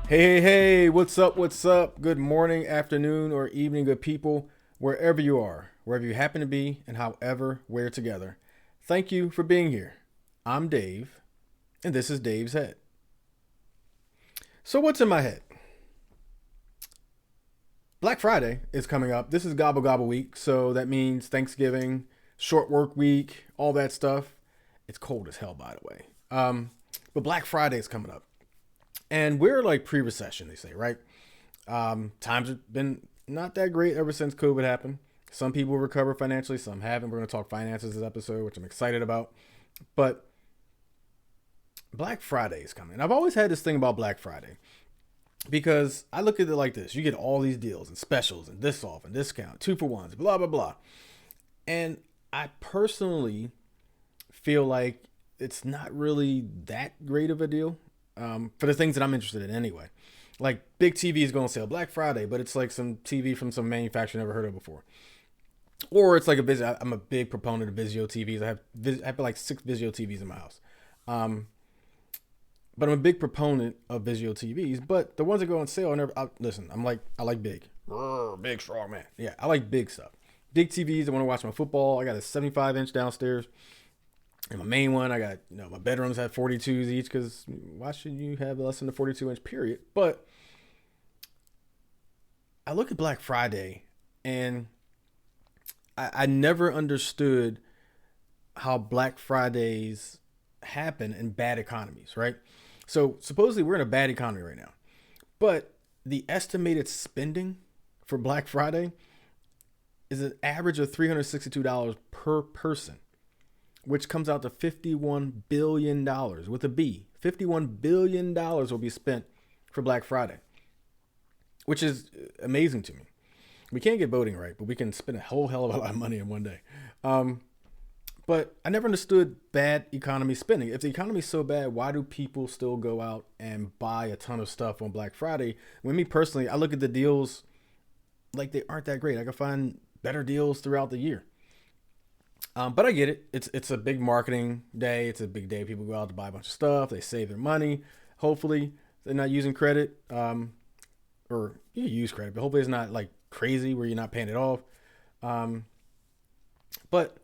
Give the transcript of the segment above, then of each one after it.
Hey, what's up? What's up? Good morning, afternoon, or evening, good people, wherever you are, wherever you happen to be, and however we're together. Thank you for being here. I'm Dave, and this is Dave's Head. So, what's in my head? Black Friday is coming up. This is Gobble Gobble week, so that means Thanksgiving, short work week, all that stuff. It's cold as hell, by the way. But Black Friday is coming up. And we're like pre-recession, they say, right? Times have been not that great ever since COVID happened. Some people recover financially, some haven't. We're going to talk finances this episode, which I'm excited about. But Black Friday is coming. And I've always had this thing about Black Friday because I look at it like this. You get all these deals and specials and this off and discount, 2 for 1s, blah, blah, blah. And I personally feel like it's not really that great of a deal for the things that I'm interested in anyway. Like big TV is going to sale Black Friday, but it's like some TV from some manufacturer never heard of before. Or it's like a Vizio. I'm a big proponent of Vizio TVs. I have like 6 Vizio TVs in my house. But I'm a big proponent of Vizio TVs. But the ones that go on sale, listen. I like big, big strong man. Yeah, I like big stuff. Big TVs. I want to watch my football. I got a 75-inch downstairs. And my main one, I got, my bedrooms have 42s each because why should you have less than a 42-inch period? But I look at Black Friday and I never understood how Black Fridays happen in bad economies, right? So supposedly we're in a bad economy right now, but the estimated spending for Black Friday is an average of $362 per person, which comes out to $51 billion with a B. $51 billion will be spent for Black Friday, which is amazing to me. We can't get voting right, but we can spend a whole hell of a lot of money in one day. But I never understood bad economy spending. If the economy is so bad, why do people still go out and buy a ton of stuff on Black Friday? When me personally, I look at the deals like they aren't that great. I can find better deals throughout the year. But I get it. It's a big marketing day. It's a big day. People go out to buy a bunch of stuff. They save their money. Hopefully, they're not using credit. Or you use credit, but hopefully it's not like crazy where you're not paying it off. But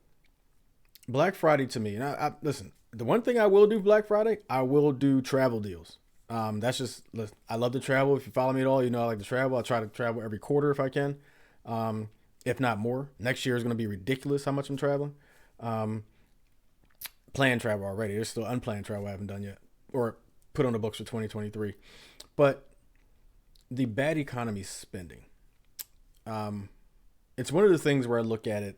Black Friday to me, and I listen. The one thing I will do Black Friday, I will do travel deals. That's just listen, I love to travel. If you follow me at all, you know I like to travel. I try to travel every quarter if I can. If not more. Next year is going to be ridiculous how much I'm traveling. Planned travel already. There's still unplanned travel I haven't done yet or put on the books for 2023. But the bad economy spending. It's one of the things where I look at it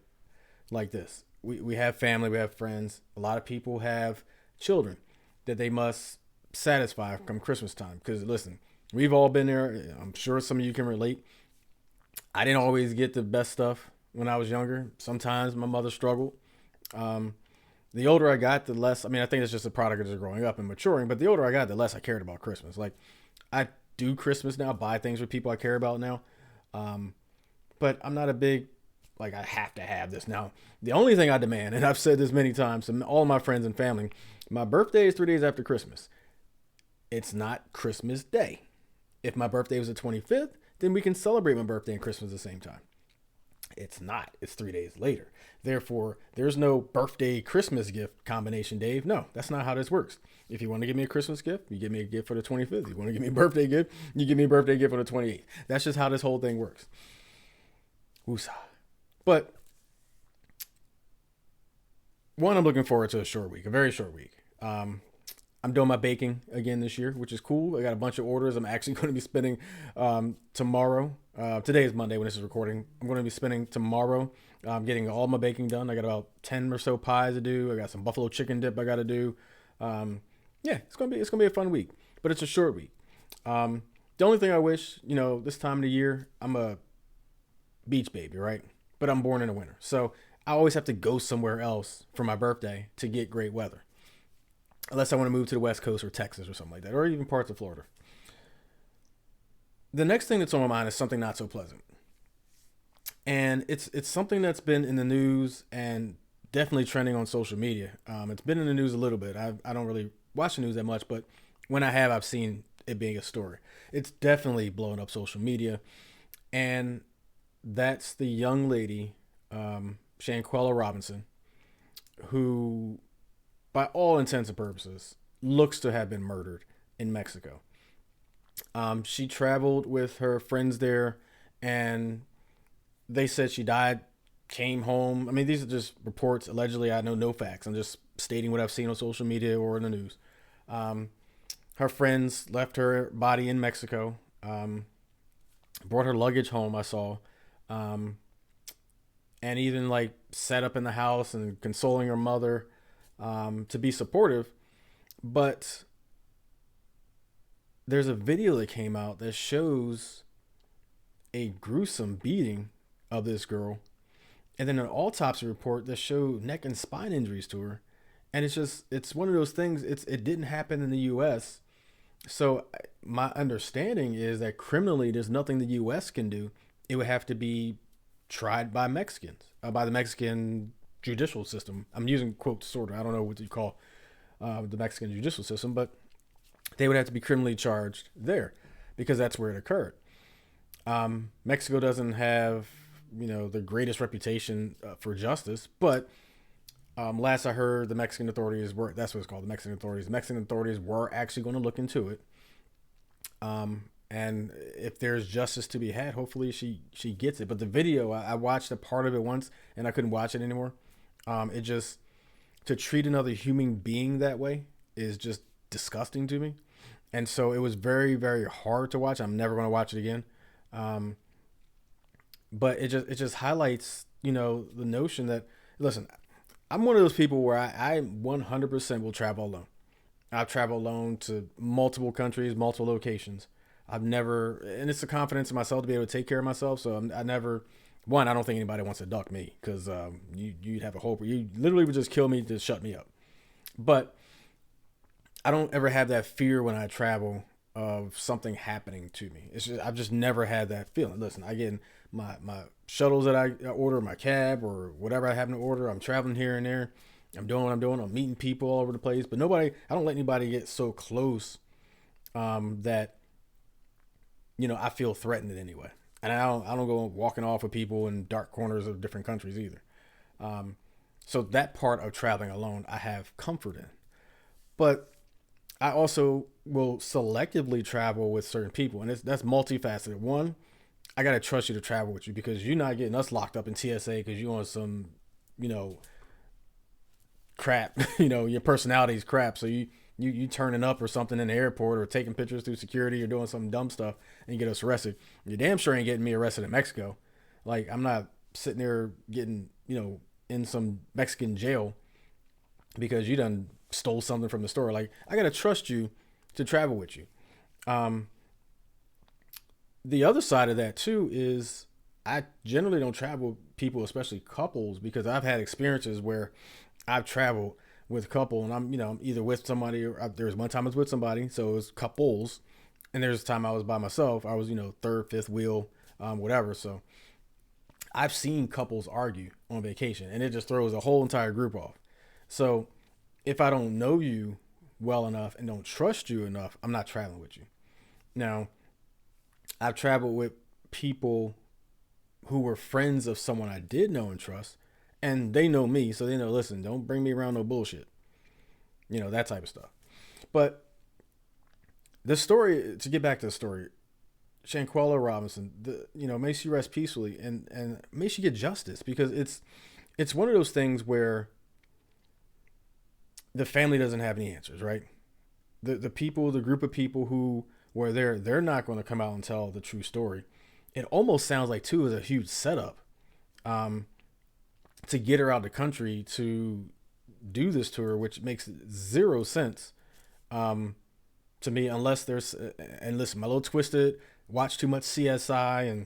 like this. We have family, we have friends. A lot of people have children that they must satisfy come Christmas time. Because listen, we've all been there. I'm sure some of you can relate. I didn't always get the best stuff when I was younger. Sometimes my mother struggled. The older I got, the less, I think it's just a product of just growing up and maturing, but the older I got, the less I cared about Christmas. Like, I do Christmas now, buy things with people I care about now. But I'm not a big, like, I have to have this now. The only thing I demand, and I've said this many times to all my friends and family, my birthday is 3 days after Christmas. It's not Christmas Day. If my birthday was the 25th, then we can celebrate my birthday and Christmas at the same time. It's not. It's 3 days later. Therefore, there's no birthday Christmas gift combination, Dave. No, that's not how this works. If you want to give me a Christmas gift, you give me a gift for the 25th. If you want to give me a birthday gift, you give me a birthday gift for the 28th. That's just how this whole thing works. Woosah. But one, I'm looking forward to a short week, a very short week. I'm doing my baking again this year, which is cool. I got a bunch of orders. I'm actually going to be spending tomorrow. Today is Monday when this is recording. I'm going to be spending tomorrow getting all my baking done. I got about 10 or so pies to do. I got some buffalo chicken dip I got to do. It's gonna be a fun week, but it's a short week. The only thing I wish, this time of the year, I'm a beach baby, right? But I'm born in the winter, so I always have to go somewhere else for my birthday to get great weather. Unless I want to move to the West Coast or Texas or something like that, or even parts of Florida. The next thing that's on my mind is something not so pleasant. And it's something that's been in the news and definitely trending on social media. It's been in the news a little bit. I don't really watch the news that much, but when I have, I've seen it being a story. It's definitely blowing up social media, and that's the young lady, Shanquella Robinson, who, by all intents and purposes, looks to have been murdered in Mexico. She traveled with her friends there, and they said she died, came home. I mean, these are just reports. Allegedly, I know no facts. I'm just stating what I've seen on social media or in the news. Um, Her friends left her body in Mexico, brought her luggage home, I saw, um, and even like set up in the house and consoling her mother, to be supportive. But there's a video that came out that shows a gruesome beating of this girl, and then an autopsy report that showed neck and spine injuries to her. And it's one of those things. It didn't happen in the U.S. So my understanding is that criminally, there's nothing the U.S. can do. It would have to be tried by Mexicans, by the Mexican judicial system. I'm using quotes, sort of. I don't know what you call the Mexican judicial system, but they would have to be criminally charged there because that's where it occurred. Mexico doesn't have, the greatest reputation for justice, but last I heard, the Mexican authorities were, that's what it's called, the Mexican authorities. The Mexican authorities were actually going to look into it. And if there's justice to be had, hopefully she gets it. But the video, I watched a part of it once and I couldn't watch it anymore. It just, to treat another human being that way is just disgusting to me. And so it was very, very hard to watch. I'm never going to watch it again. But it just highlights, the notion that, listen, I'm one of those people where I 100% will travel alone. I've traveled alone to multiple countries, multiple locations. I've never, and it's the confidence in myself to be able to take care of myself. So I never, one, I don't think anybody wants to duck me because you'd have a hope. You literally would just kill me to shut me up. But I don't ever have that fear when I travel of something happening to me. It's just, I've just never had that feeling. Listen, I get in my shuttles that I order, my cab or whatever I happen to order. I'm traveling here and there. I'm doing what I'm doing. I'm meeting people all over the place, but I don't let anybody get so close that, I feel threatened in any way. And I don't go walking off with people in dark corners of different countries either. So that part of traveling alone, I have comfort in. But I also will selectively travel with certain people, and that's multifaceted. One, I gotta trust you to travel with you because you're not getting us locked up in TSA because you want some, crap. Your personality is crap, so you turning up or something in the airport or taking pictures through security or doing some dumb stuff and you get us arrested. You're damn sure ain't getting me arrested in Mexico. Like, I'm not sitting there getting, in some Mexican jail because you done stole something from the store. Like, I gotta trust you to travel with you. The other side of that too is I generally don't travel with people, especially couples, because I've had experiences where I've traveled with a couple and I'm either with somebody or there was one time I was with somebody, so it was couples, and there's a time I was by myself. I was third, fifth wheel, whatever. So I've seen couples argue on vacation, and it just throws a whole entire group off. So if I don't know you well enough and don't trust you enough, I'm not traveling with you. Now, I've traveled with people who were friends of someone I did know and trust, and they know me, so they know, listen, don't bring me around no bullshit. That type of stuff. But the story, to get back to the story, Shanquella Robinson, may she rest peacefully and may she get justice, because it's one of those things where the family doesn't have any answers, right? The group of people who were there, they're not going to come out and tell the true story. It almost sounds like too is a huge setup to get her out of the country to do this to her, which makes zero sense to me, unless there's, and listen, my little twisted, watch too much CSI and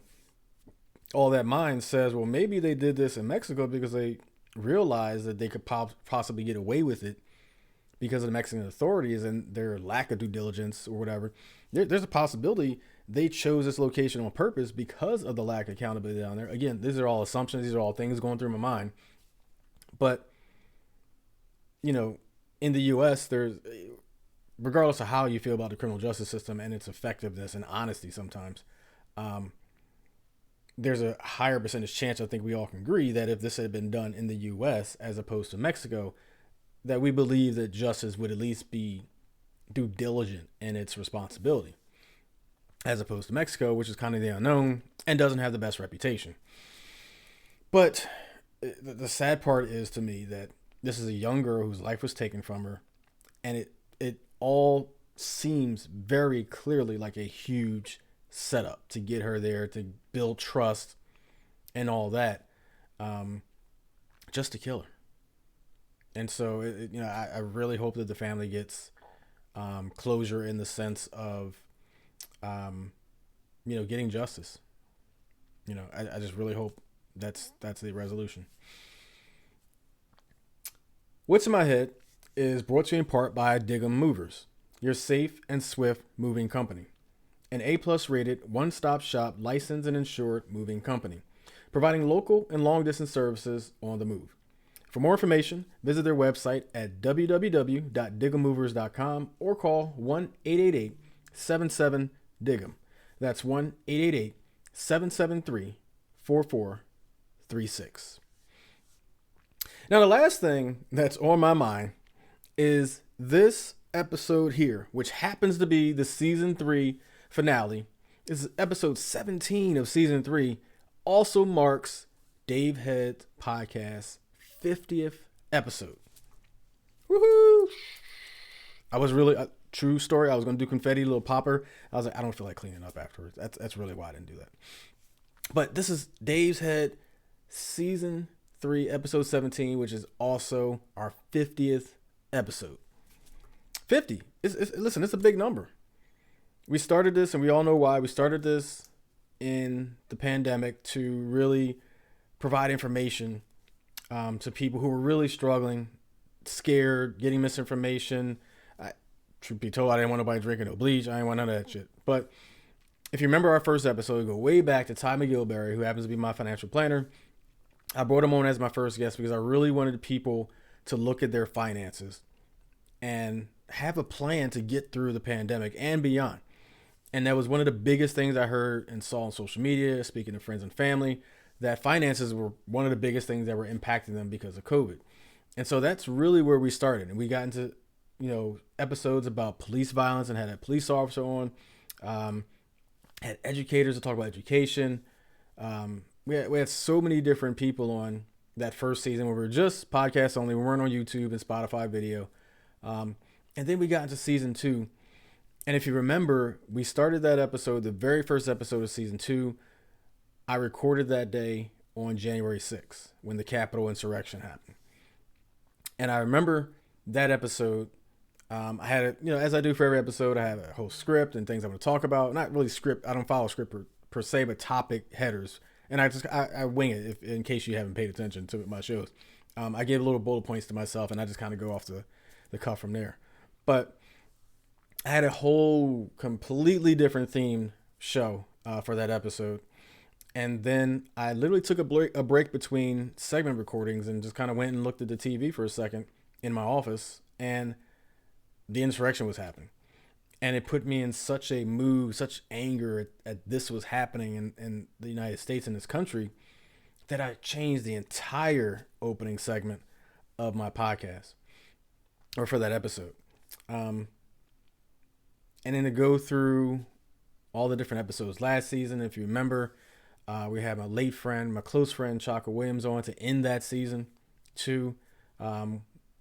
all that mind says, well, maybe they did this in Mexico because they realized that they could possibly get away with it because of the Mexican authorities and their lack of due diligence or whatever. There's a possibility they chose this location on purpose because of the lack of accountability down there. Again, these are all assumptions. These are all things going through my mind. But, in the U.S., regardless of how you feel about the criminal justice system and its effectiveness and honesty sometimes, there's a higher percentage chance, I think we all can agree, that if this had been done in the U.S. as opposed to Mexico, that we believe that justice would at least be due diligent in its responsibility, as opposed to Mexico, which is kind of the unknown and doesn't have the best reputation. But the sad part is, to me, that this is a young girl whose life was taken from her, and it all seems very clearly like a huge setup to get her there, to build trust and all that, just to kill her. And so, I really hope that the family gets closure in the sense of, getting justice. I just really hope that's the resolution. What's in My Head is brought to you in part by Diggum Movers, your safe and swift moving company. An A-plus rated, one-stop shop licensed and insured moving company, providing local and long-distance services on the move. For more information, visit their website at www.diggummovers.com or call 1-888-77-DIGGUM. That's 1-888-773-4436. Now, the last thing that's on my mind is this episode here, which happens to be the season 3 finale. This is episode 17 of season 3, also marks Dave Head's podcast 50th episode. Woohoo! I was really, true story, I was going to do confetti, little popper. I was like, I don't feel like cleaning up afterwards. That's really why I didn't do that. But this is Dave's Head season 3, episode 17, which is also our 50th episode. 50. Listen, it's a big number. We started this, and we all know why. We started this in the pandemic to really provide information to people who were really struggling, scared, getting misinformation. Truth be told, I didn't want nobody drinking no bleach. I didn't want none of that shit. But if you remember our first episode, we go way back to Ty McGilberry, who happens to be my financial planner. I brought him on as my first guest because I really wanted people to look at their finances and have a plan to get through the pandemic and beyond. And that was one of the biggest things I heard and saw on social media, speaking to friends and family, that finances were one of the biggest things that were impacting them because of COVID. And so that's really where we started. And we got into, episodes about police violence and had a police officer on, had educators to talk about education. We had so many different people on that first season where we were just podcast only. We weren't on YouTube and Spotify video. And then we got into season 2. And if you remember, we started that episode, the very first episode of season 2. I recorded that day on January 6th when the Capitol insurrection happened. And I remember that episode. I had as I do for every episode, I have a whole script and things I'm going to talk about. Not really script. I don't follow script per se, but topic headers. And I wing it in case you haven't paid attention to my shows. I gave little bullet points to myself, and I just kind of go off the cuff from there. But I had a whole completely different themed show for that episode. And then I literally took a break between segment recordings and just kind of went and looked at the TV for a second in my office. And the insurrection was happening. And it put me in such a mood, such anger at this was happening in the United States and this country, that I changed the entire opening segment of my podcast, or for that episode. And then to go through all the different episodes last season, if you remember, we had my close friend, Chaka Williams on to end that season too.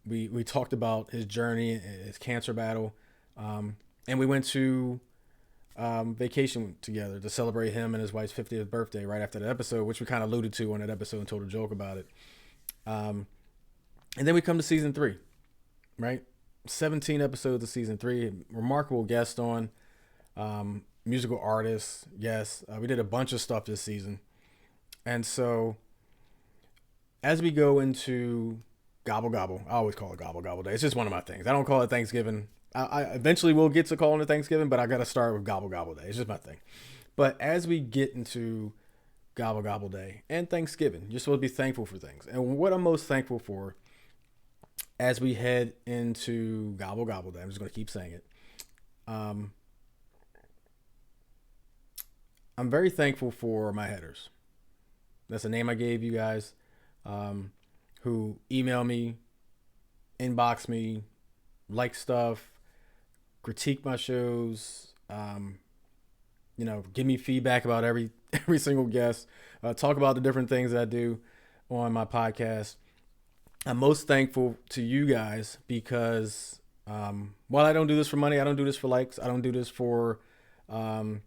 We talked about his journey, his cancer battle, and we went to vacation together to celebrate him and his wife's 50th birthday right after that episode, which we kind of alluded to on that episode and told a joke about it. And then we come to season 3, right? 17 episodes of season 3, remarkable guest on, musical artists. Yes. We did a bunch of stuff this season. And so as we go into Gobble Gobble, I always call it Gobble Gobble Day. It's just one of my things. I don't call it Thanksgiving. I eventually will get to calling it Thanksgiving, but I got to start with Gobble Gobble Day. It's just my thing. But as we get into Gobble Gobble Day and Thanksgiving, you're supposed to be thankful for things. And what I'm most thankful for as we head into Gobble Gobble Day, I'm just going to keep saying it, Um, I'm very thankful for my headers. That's the name I gave you guys, um, who email me, inbox me, like stuff, critique my shows, give me feedback about every every single guest, talk about the different things that I do on my podcast. I'm most thankful to you guys because while I don't do this for money, I don't do this for likes, I don't do this for um,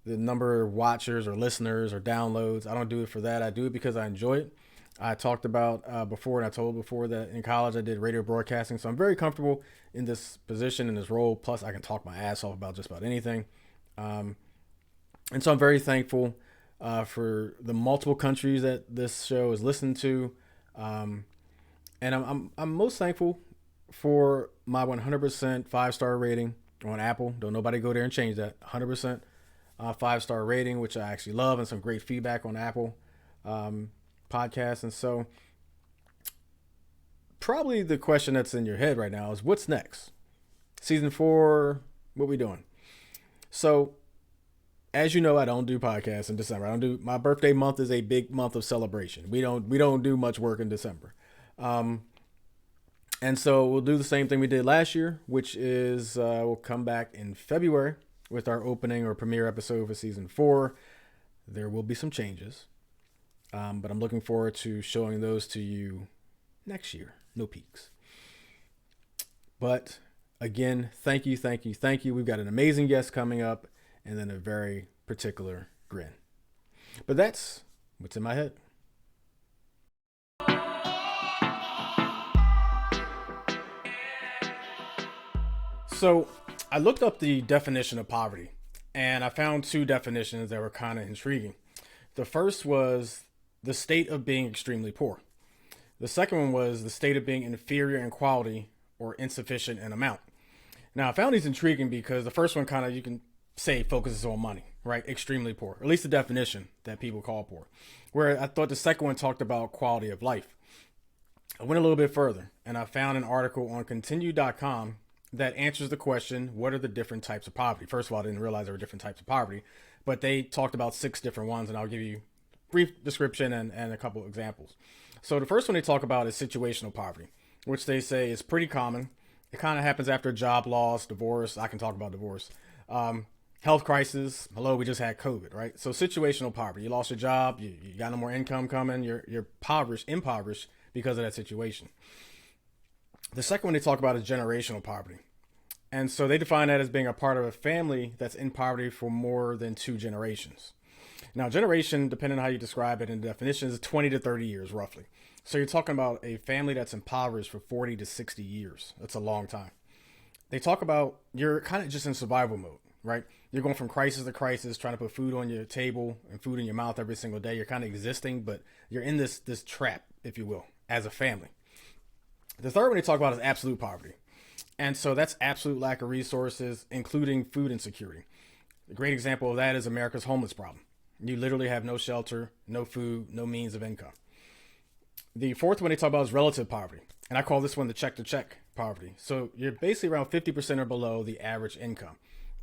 the number of watchers or listeners or downloads. I don't do it for that. I do it because I enjoy it. I talked about before, and I told before that in college I did radio broadcasting, so I'm very comfortable in this position, in this role. Plus, I can talk my ass off about just about anything, and so I'm very thankful for the multiple countries that this show is listened to, um, and I'm most thankful for my 100% 5-star rating on Apple. Don't nobody go there and change that. 100% 5-star rating, which I actually love, and some great feedback on Apple podcasts. And so probably the question that's in your head right now is, what's next? Season 4, what we doing? So as you know, I don't do podcasts in December. I don't do, my birthday month is a big month of celebration. We don't do much work in December. And so we'll do the same thing we did last year, which is we'll come back in February with our opening or premiere episode for season 4. There will be some changes, but I'm looking forward to showing those to you next year. No peaks. But again, thank you. We've got an amazing guest coming up, and then a very particular GRIN. But that's what's in my head. So I looked up the definition of poverty, and I found 2 definitions that were kind of intriguing. The first was the state of being extremely poor. The second one was the state of being inferior in quality or insufficient in amount. Now, I found these intriguing because the first one kind of, you can say, focuses on money, right? Extremely poor, or at least the definition that people call poor. Where I thought the second one talked about quality of life. I went a little bit further, and I found an article on continue.com that answers the question, what are the different types of poverty? First of all, I didn't realize there were different types of poverty, but they talked about 6 different ones, and I'll give you a brief description and a couple examples. So the first one they talk about is situational poverty, which they say is pretty common. It kind of happens after a job loss, divorce. I can talk about divorce. Health crisis. Hello, we just had COVID, right? So situational poverty. You lost your job. You got no more income coming. You're impoverished because of that situation. The second one they talk about is generational poverty. And so they define that as being a part of a family that's in poverty for more than 2 generations. Now, generation, depending on how you describe it in the definition, is 20 to 30 years roughly. So you're talking about a family that's impoverished for 40 to 60 years. That's a long time. They talk about you're kind of just in survival mode, right? You're going from crisis to crisis, trying to put food on your table and food in your mouth every single day. You're kind of existing, but you're in this trap, if you will, as a family. The third one they talk about is absolute poverty. And so that's absolute lack of resources, including food insecurity. A great example of that is America's homeless problem. You literally have no shelter, no food, no means of income. The fourth one they talk about is relative poverty. And I call this one the check-to-check poverty. So you're basically around 50% or below the average income.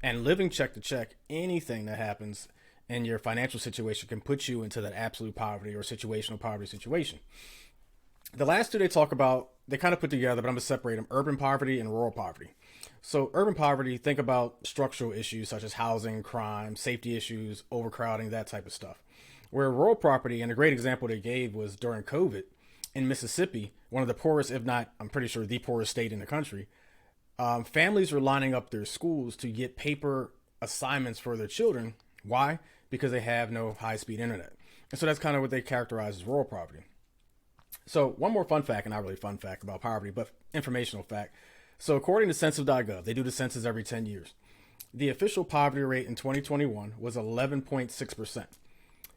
And living check-to-check, anything that happens in your financial situation can put you into that absolute poverty or situational poverty situation. The last 2 they talk about, they kind of put together, but I'm going to separate them: urban poverty and rural poverty. So urban poverty, think about structural issues such as housing, crime, safety issues, overcrowding, that type of stuff. Where rural poverty, and a great example they gave was during COVID in Mississippi, one of the poorest, if not, I'm pretty sure the poorest state in the country. Families were lining up their schools to get paper assignments for their children. Why? Because they have no high-speed internet. And so that's kind of what they characterize as rural poverty. So one more fun fact, and not really fun fact about poverty, but informational fact. So according to census.gov, they do the census every 10 years. The official poverty rate in 2021 was 11.6%,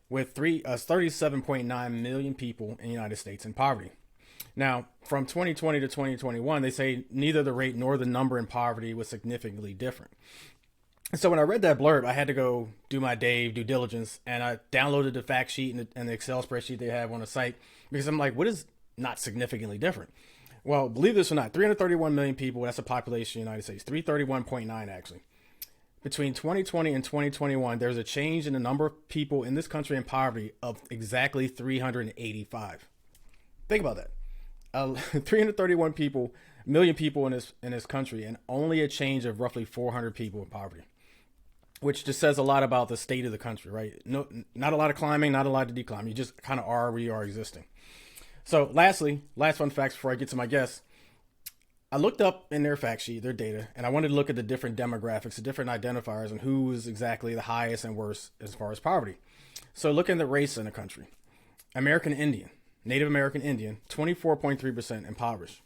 with 37.9 million people in the United States in poverty. Now, from 2020 to 2021, they say neither the rate nor the number in poverty was significantly different. And so when I read that blurb, I had to go do my due diligence, and I downloaded the fact sheet and the Excel spreadsheet they have on the site, because I'm like, what is not significantly different? Well, believe this or not, 331 million people, that's the population of the United States, 331.9 actually. between 2020 and 2021, there's a change in the number of people in this country in poverty of exactly 385. Think about that. 331 million people in this country, and only a change of roughly 400 people in poverty, which just says a lot about the state of the country, right? No, not a lot of climbing, not a lot of declining. You just kind of are where you are existing. So, lastly, last fun facts before I get to my guests. I looked up in their fact sheet, their data, and I wanted to look at the different demographics, the different identifiers, and who is exactly the highest and worst as far as poverty. So, looking at the race in the country, American Indian, Native American Indian, 24.3% impoverished.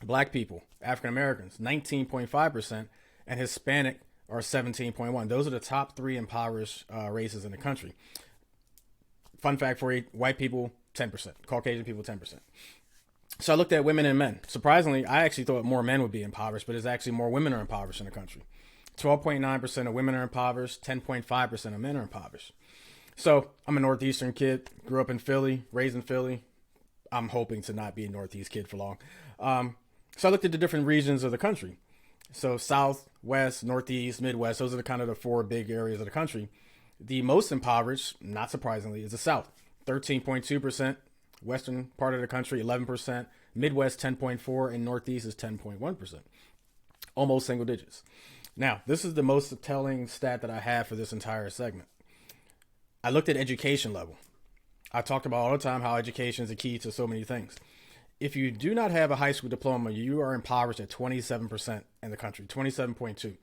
Black people, African Americans, 19.5%, and Hispanic are 17.1%. Those are the top three impoverished races in the country. Fun fact for you: white people, 10%. Caucasian people, 10%. So I looked at women and men. Surprisingly, I actually thought more men would be impoverished, but it's actually more women are impoverished in the country. 12.9% of women are impoverished, 10.5% of men are impoverished. So I'm a Northeastern kid, grew up in Philly, raised in Philly. I'm hoping to not be a Northeast kid for long. So I looked at the different regions of the country. So South, West, Northeast, Midwest, those are the kind of the four big areas of the country. The most impoverished, not surprisingly, is the South, 13.2%. Western part of the country, 11%. Midwest, 10.4%. And Northeast is 10.1%. Almost single digits. Now, this is the most telling stat that I have for this entire segment. I looked at education level. I talked about all the time how education is the key to so many things. If you do not have a high school diploma, you are impoverished at 27% in the country, 27.2%.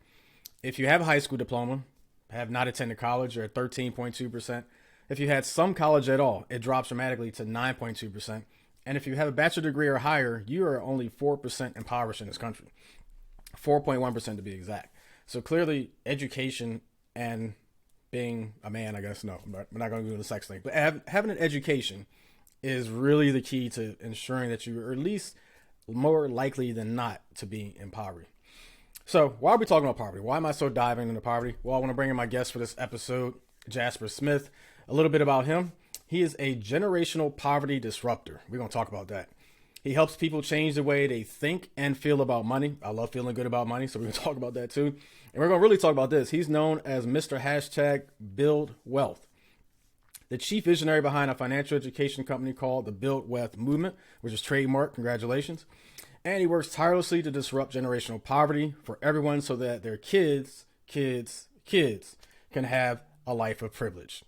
If you have a high school diploma, have not attended college, you're at 13.2%. If you had some college at all, it drops dramatically to 9.2%. And if you have a bachelor degree or higher, you are only 4% impoverished in this country. 4.1% to be exact. So clearly, education and being a man, I guess, no, we're not going to go into the sex thing. But having an education is really the key to ensuring that you are at least more likely than not to be in poverty. So why are we talking about poverty? Why am I so diving into poverty? Well, I want to bring in my guest for this episode, Jasper Smith. A little bit about him. He is a generational poverty disruptor. We're going to talk about that. He helps people change the way they think and feel about money. I love feeling good about money, so we're going to talk about that too. And we're going to really talk about this. He's known as Mr. Hashtag Build Wealth, the chief visionary behind a financial education company called the Build Wealth Movement, which is trademarked. Congratulations. And he works tirelessly to disrupt generational poverty for everyone so that their kids can have a life of privilege.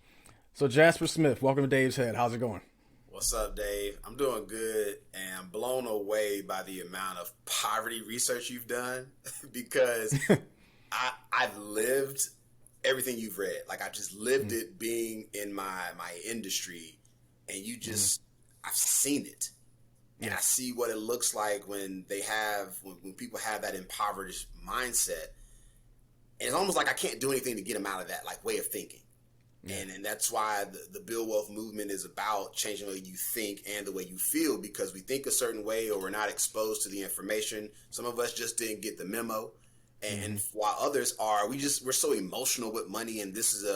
So Jasper Smith, welcome to Dave's Head. How's it going? What's up, Dave? I'm doing good and I'm blown away by the amount of poverty research you've done because I've lived everything you've read. Like I just lived it being in my industry, and you just I've seen it. And I see what it looks like when people have that impoverished mindset. And it's almost like I can't do anything to get them out of that like way of thinking. Yeah. And that's why the Build Wealth movement is about changing the way you think and the way you feel, because we think a certain way or we're not exposed to the information. Some of us just didn't get the memo. And while others are, we're so emotional with money. And this is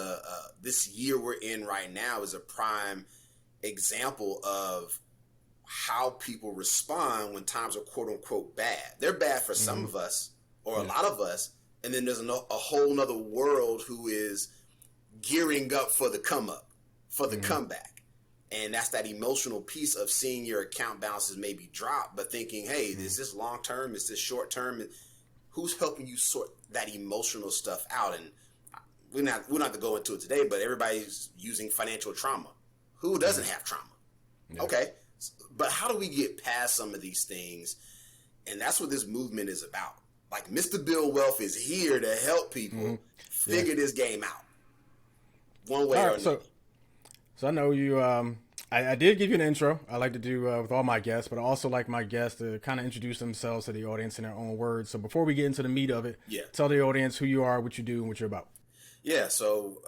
this year we're in right now is a prime example of how people respond when times are quote unquote bad. They're bad for some of us or a lot of us. And then there's a whole nother world who is gearing up for the come up, for the comeback. And that's that emotional piece of seeing your account balances maybe drop, but thinking, hey, is this long term? Is this short term? Who's helping you sort that emotional stuff out? And we don't have to go into it today, but everybody's using financial trauma. Who doesn't have trauma? Yeah. Okay. But how do we get past some of these things? And that's what this movement is about. Like Mr. Build Wealth is here to help people figure this game out. One way or another. So I know you, I did give you an intro. I like to do with all my guests, but I also like my guests to kind of introduce themselves to the audience in their own words. So before we get into the meat of it, tell the audience who you are, what you do, and what you're about. Yeah, so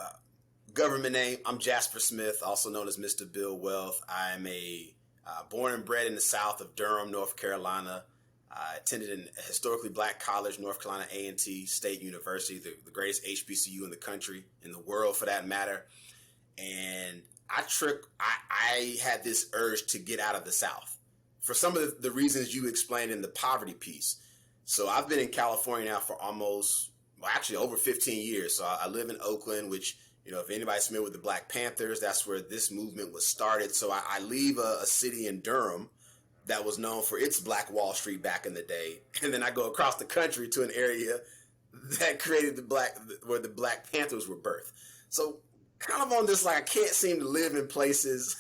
government name, I'm Jasper Smith, also known as Mr. Build Wealth. I'm born and bred in the South of Durham, North Carolina. I attended a historically black college, North Carolina A&T State University, the greatest HBCU in the country, in the world for that matter. And I had this urge to get out of the South for some of the reasons you explained in the poverty piece. So I've been in California now for almost well, actually over 15 years. So I live in Oakland, which, if anybody's familiar with the Black Panthers, that's where this movement was started. So I leave a city in Durham that was known for its Black Wall Street back in the day, and then I go across the country to an area that created where the Black Panthers were birthed. So kind of on this, like, I can't seem to live in places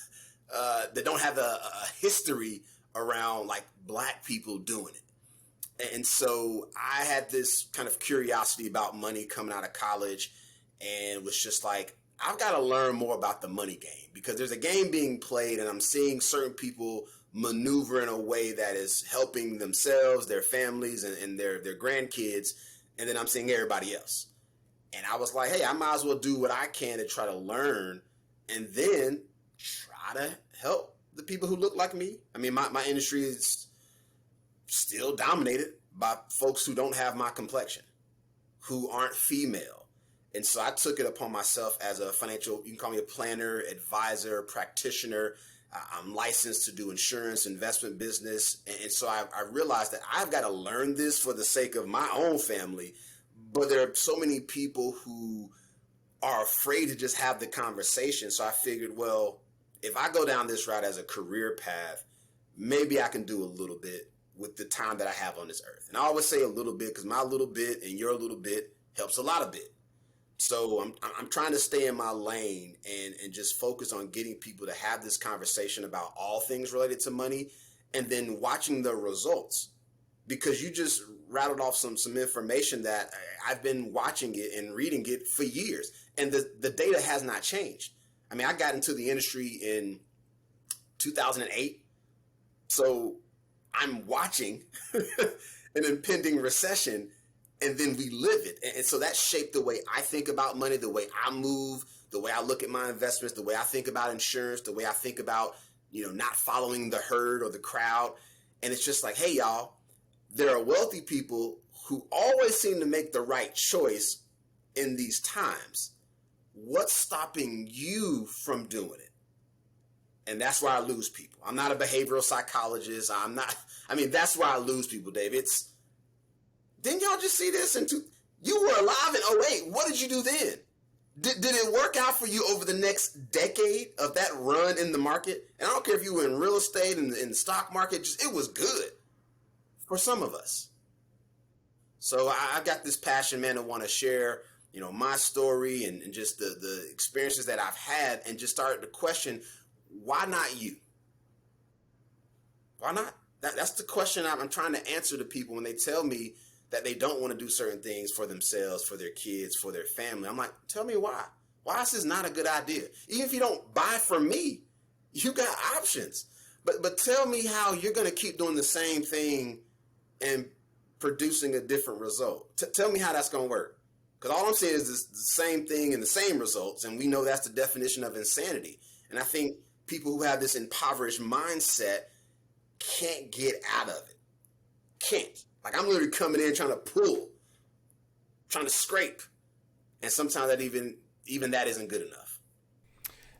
that don't have a history around like Black people doing it. And so I had this kind of curiosity about money coming out of college, and was just like, I've got to learn more about the money game, because there's a game being played and I'm seeing certain people maneuver in a way that is helping themselves, their families, and their grandkids. And then I'm seeing everybody else. And I was like, hey, I might as well do what I can to try to learn, and then try to help the people who look like me. I mean, my industry is still dominated by folks who don't have my complexion, who aren't female. And so I took it upon myself as a financial, you can call me a planner, advisor, practitioner. I'm licensed to do insurance, investment business. And so I realized that I've got to learn this for the sake of my own family. But there are so many people who are afraid to just have the conversation. So I figured, well, if I go down this route as a career path, maybe I can do a little bit with the time that I have on this earth. And I always say a little bit, because my little bit and your little bit helps a lot of bit. So I'm trying to stay in my lane and just focus on getting people to have this conversation about all things related to money, and then watching the results, because you just rattled off some information that I've been watching it and reading it for years, and the data has not changed. I mean, I got into the industry in 2008, so I'm watching an impending recession, and then we live it. And so that shaped the way I think about money, the way I move, the way I look at my investments, the way I think about insurance, the way I think about, not following the herd or the crowd. And it's just like, hey, y'all, there are wealthy people who always seem to make the right choice in these times. What's stopping you from doing it? And that's where I lose people. I'm not a behavioral psychologist. That's where I lose people, Dave. Didn't y'all just see this? You were alive in '08. What did you do then? Did it work out for you over the next decade of that run in the market? And I don't care if you were in real estate and in the stock market, it was good for some of us. So I've got this passion, man, to want to share, my story and just the experiences that I've had, and just started to question, why not you? Why not? That's the question I'm trying to answer to people when they tell me that they don't want to do certain things for themselves, for their kids, for their family. I'm like, tell me why. Why is this not a good idea? Even if you don't buy from me, you got options. But tell me how you're going to keep doing the same thing and producing a different result. Tell me how that's going to work. Because all I'm saying is the same thing and the same results, and we know that's the definition of insanity. And I think people who have this impoverished mindset can't get out of it. Can't. Like, I'm literally coming in trying to pull, trying to scrape. And sometimes that even that isn't good enough.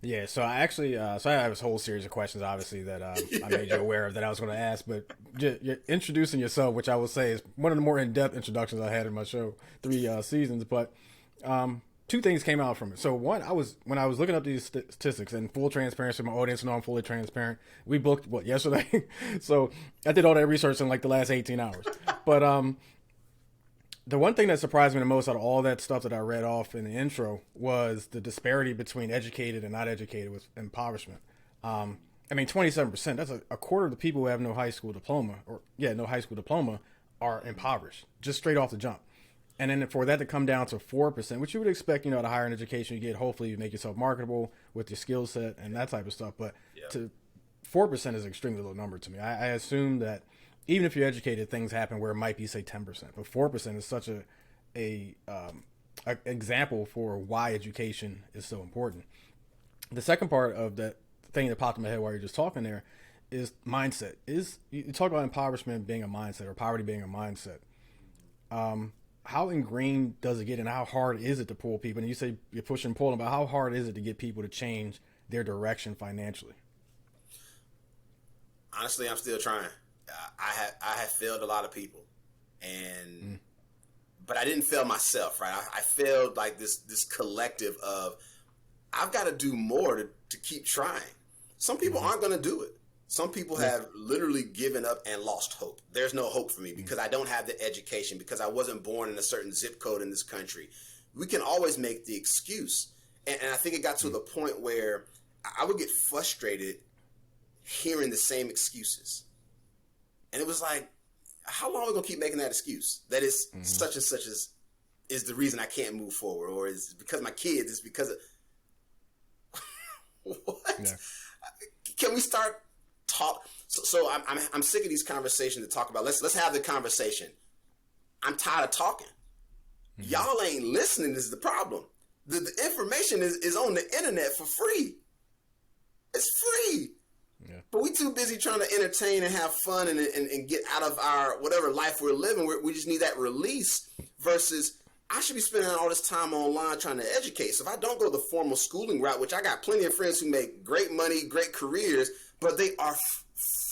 Yeah, so I actually, I have this whole series of questions, obviously, that I made you aware of that I was going to ask. But you're introducing yourself, which I will say is one of the more in-depth introductions I had in my show, 3 seasons. But two things came out from it. So one, when I was looking up these statistics, and full transparency, my audience know I'm fully transparent. We booked yesterday, so I did all that research in like the last 18 hours. But the one thing that surprised me the most out of all that stuff that I read off in the intro was the disparity between educated and not educated with impoverishment. 27%. That's a quarter of the people who have no high school diploma, are impoverished just straight off the jump. And then for that to come down to 4%, which you would expect, the higher an education you get, hopefully you make yourself marketable with your skill set and that type of stuff. But to 4% is an extremely low number to me. I assume that even if you're educated, things happen where it might be, say, 10%. But 4% is such a example for why education is so important. The second part of that thing that popped in my head while you're just talking there is mindset. You talk about impoverishment being a mindset, or poverty being a mindset. How ingrained does it get, and how hard is it to pull people? And you say you're pushing and pulling, but how hard is it to get people to change their direction financially? Honestly, I'm still trying. I have failed a lot of people, and but I didn't fail myself, right? I failed like this collective of I've got to do more to keep trying. Some people aren't going to do it. Some people have literally given up and lost hope. There's no hope for me because I don't have the education, because I wasn't born in a certain zip code in this country. We can always make the excuse. And I think it got to the point where I would get frustrated hearing the same excuses. And it was like, how long are we going to keep making that excuse? That is such and such is the reason I can't move forward, or is because my kids, it's because of... What? Yeah. Can we start talk? So I'm sick of these conversations to talk about. Let's have the conversation. I'm tired of talking. Y'all ain't listening is the problem. The information is on the internet for free. It's free. Yeah. But we too busy trying to entertain and have fun and get out of our whatever life we're living. We just need that release versus I should be spending all this time online trying to educate. So if I don't go the formal schooling route, which I got plenty of friends who make great money, great careers, but they are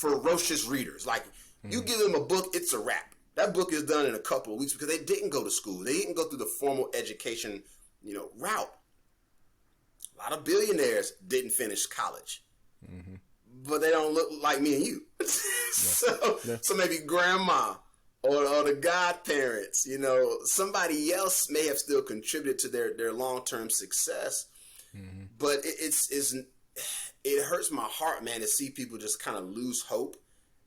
ferocious readers. Like you give them a book, it's a wrap. That book is done in a couple of weeks because they didn't go to school. They didn't go through the formal education, route. A lot of billionaires didn't finish college, but they don't look like me and you. So maybe grandma or the godparents, somebody else may have still contributed to their long-term success, but it hurts my heart, man, to see people just kind of lose hope.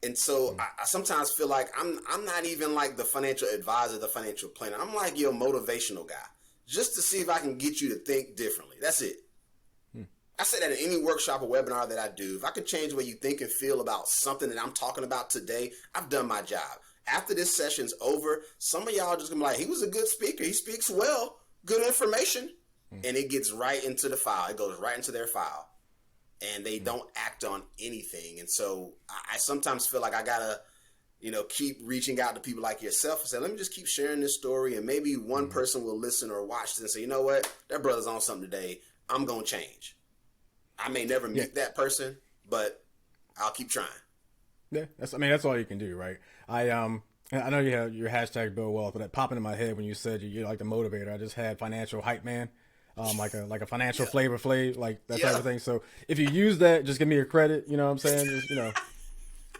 And so I sometimes feel like I'm not even like the financial advisor, the financial planner. I'm like your motivational guy, just to see if I can get you to think differently. That's it. I say that in any workshop or webinar that I do. If I can change the way you think and feel about something that I'm talking about today, I've done my job. After this session's over, some of y'all just gonna be like, he was a good speaker. He speaks well, good information. And it gets right into the file. It goes right into their file. And they don't act on anything. And so I sometimes feel like I gotta, keep reaching out to people like yourself and say, let me just keep sharing this story. And maybe one person will listen or watch this and say, you know what? That brother's on something today. I'm going to change. I may never meet that person, but I'll keep trying. Yeah. That's all you can do, right? I know you have your hashtag Bill Wealth, but that popped into my head when you said you're like the motivator. I just had financial hype man. Like a financial flavor flav, like that type of thing. So if you use that, just give me your credit. You know what I'm saying? Just,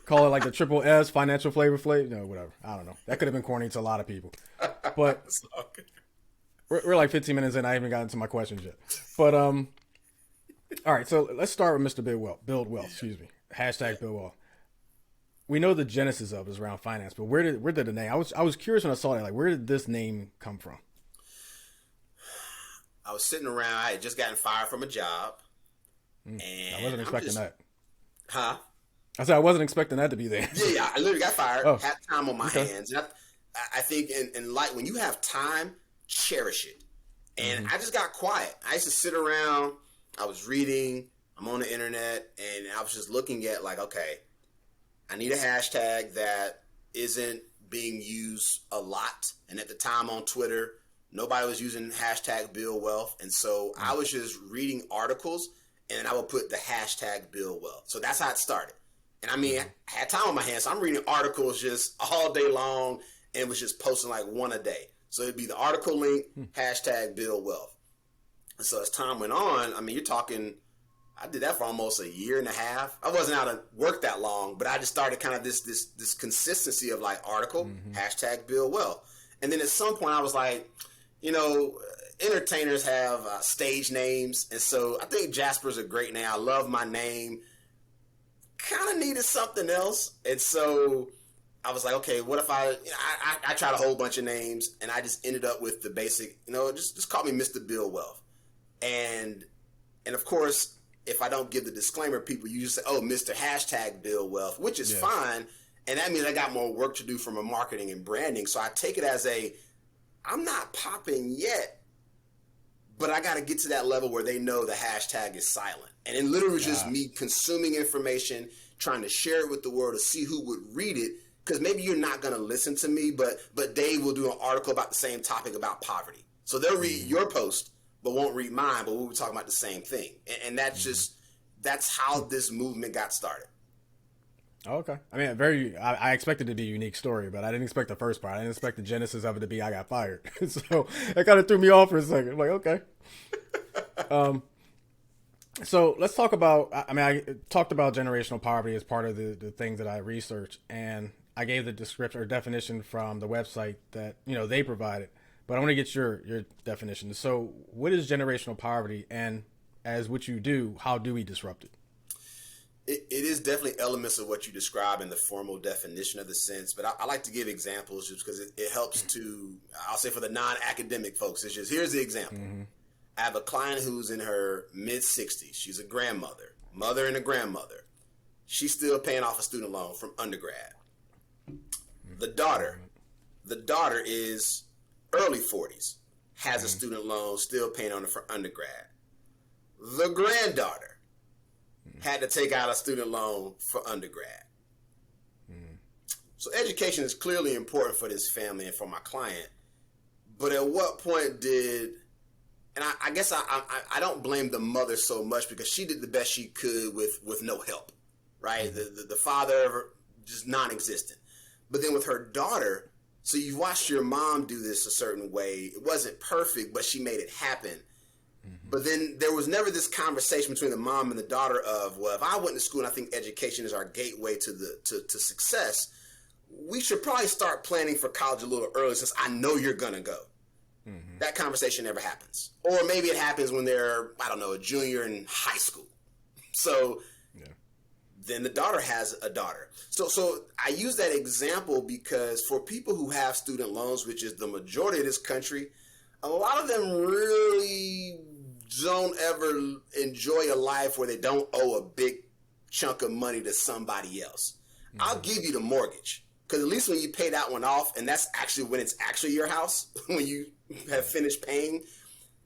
call it like the triple S financial flavor flav. Whatever. I don't know. That could have been corny to a lot of people. But we're like 15 minutes in. I haven't gotten to my questions yet. But all right. So let's start with Mr. Build Wealth. Excuse me. Hashtag Build Wealth. We know the genesis of it is around finance, but where did the name? I was curious when I saw that. Like, where did this name come from? I was sitting around. I had just gotten fired from a job. And I wasn't expecting that. Huh? I said I wasn't expecting that to be there. Yeah, I literally got fired. Had time on my hands. And I think in life, when you have time, cherish it. And I just got quiet. I used to sit around. I was reading. I'm on the internet. And I was just looking at like, okay, I need a hashtag that isn't being used a lot. And at the time on Twitter, nobody was using hashtag Build Wealth. And so I was just reading articles and I would put the hashtag Build Wealth. So that's how it started. And I had time on my hands. So I'm reading articles just all day long and was just posting like one a day. So it'd be the article link, hashtag Build Wealth. And so as time went on, you're talking, I did that for almost a year and a half. I wasn't out of work that long, but I just started kind of this consistency of like article, hashtag Build Wealth. And then at some point I was like, entertainers have stage names. And so I think Jasper's a great name. I love my name. Kind of needed something else. And so I was like, okay, what if I tried a whole bunch of names and I just ended up with the basic, just call me Mr. Build Wealth. And of course, if I don't give the disclaimer, people usually say, oh, Mr. Hashtag Build Wealth, which is fine. And that means I got more work to do from a marketing and branding. So I take it as I'm not popping yet, but I got to get to that level where they know the hashtag is silent. And it literally was just me consuming information, trying to share it with the world to see who would read it. Because maybe you're not going to listen to me, but Dave will do an article about the same topic about poverty. So they'll read your post, but won't read mine, but we'll be talking about the same thing. And that's that's how this movement got started. Oh, okay. I mean, very. I expected it to be a unique story, but I didn't expect the first part. I didn't expect the genesis of it to be I got fired. So it kind of threw me off for a second. Like, okay. Um. So let's talk about. I mean, I talked about generational poverty as part of the things that I researched, and I gave the description or definition from the website that they provided. But I want to get your definition. So, what is generational poverty, and as what you do, how do we disrupt it? It is definitely elements of what you describe in the formal definition of the sense, but I like to give examples just because it helps to, I'll say for the non-academic folks, it's just, here's the example. Mm-hmm. I have a client who's in her mid-60s. She's a grandmother, mother and a grandmother. She's still paying off a student loan from undergrad. The daughter is early 40s, has a student loan, still paying on it for undergrad. The granddaughter had to take out a student loan for undergrad. So education is clearly important for this family and for my client. But at what point did, and I guess I don't blame the mother so much because she did the best she could with no help, right? The father just non-existent. But then with her daughter, so you watched your mom do this a certain way. It wasn't perfect, but she made it happen. But then there was never this conversation between the mom and the daughter of, well, if I went to school and I think education is our gateway to success, we should probably start planning for college a little early since I know you're going to go. Mm-hmm. That conversation never happens. Or maybe it happens when they're, I don't know, a junior in high school. So then the daughter has a daughter. So I use that example because for people who have student loans, which is the majority of this country, a lot of them really don't ever enjoy a life where they don't owe a big chunk of money to somebody else. Mm-hmm. I'll give you the mortgage because at least when you pay that one off, and that's actually when it's actually your house, when you have finished paying,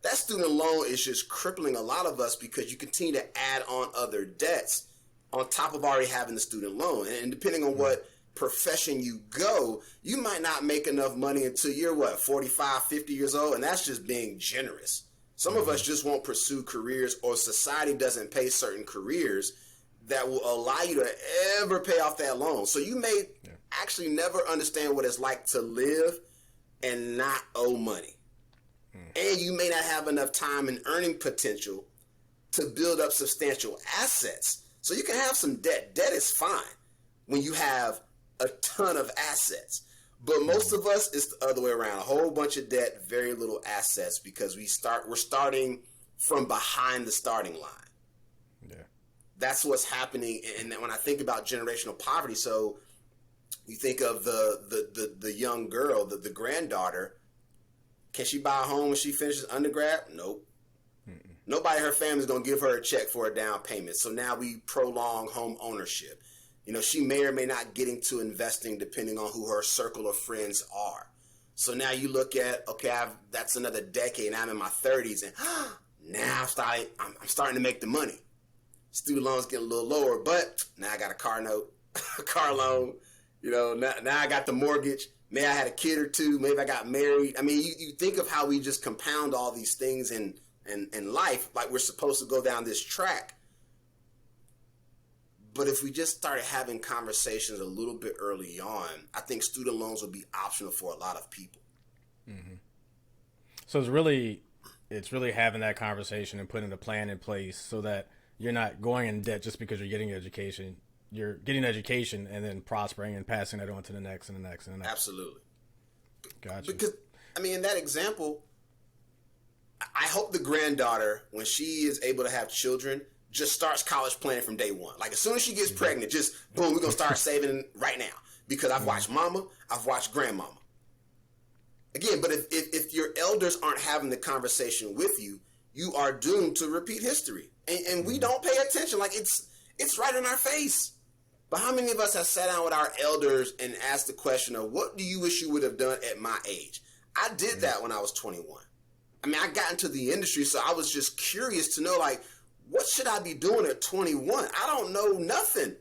that student loan is just crippling a lot of us because you continue to add on other debts on top of already having the student loan. And depending on what profession you go, you might not make enough money until you're 45, 50 years old, and that's just being generous. Some of us just won't pursue careers, or society doesn't pay certain careers that will allow you to ever pay off that loan. So you may actually never understand what it's like to live and not owe money. And you may not have enough time and earning potential to build up substantial assets. So you can have some debt. Debt is fine when you have a ton of assets. But most of us, it's the other way around. A whole bunch of debt, very little assets, because we're starting from behind the starting line. Yeah. That's what's happening. And when I think about generational poverty, so you think of the young girl, the granddaughter. Can she buy a home when she finishes undergrad? Nope. Nobody in her family is going to give her a check for a down payment. So now we prolong home ownership. She may or may not get into investing depending on who her circle of friends are. So now you look at, okay, that's another decade, and I'm in my 30s, and now I'm starting to make the money. Student loans get a little lower, but now I got a car note, a car loan. Now I got the mortgage. Maybe I had a kid or two. Maybe I got married. I mean, you think of how we just compound all these things in life, like we're supposed to go down this track. But if we just started having conversations a little bit early on, I think student loans would be optional for a lot of people. Mm-hmm. So it's really having that conversation and putting a plan in place so that you're not going in debt just because you're getting education. You're getting education and then prospering and passing that on to the next and the next and the next. Absolutely. Gotcha. Because, in that example, I hope the granddaughter, when she is able to have children, just starts college planning from day one. Like as soon as she gets pregnant, just boom, we're going to start saving right now. Because I've watched mama, I've watched grandmama. Again, but if your elders aren't having the conversation with you, you are doomed to repeat history. And we don't pay attention. Like it's right in our face. But how many of us have sat down with our elders and asked the question of, what do you wish you would have done at my age? I did that when I was 21. I got into the industry, so I was just curious to know, like, what should I be doing at 21? I don't know nothing.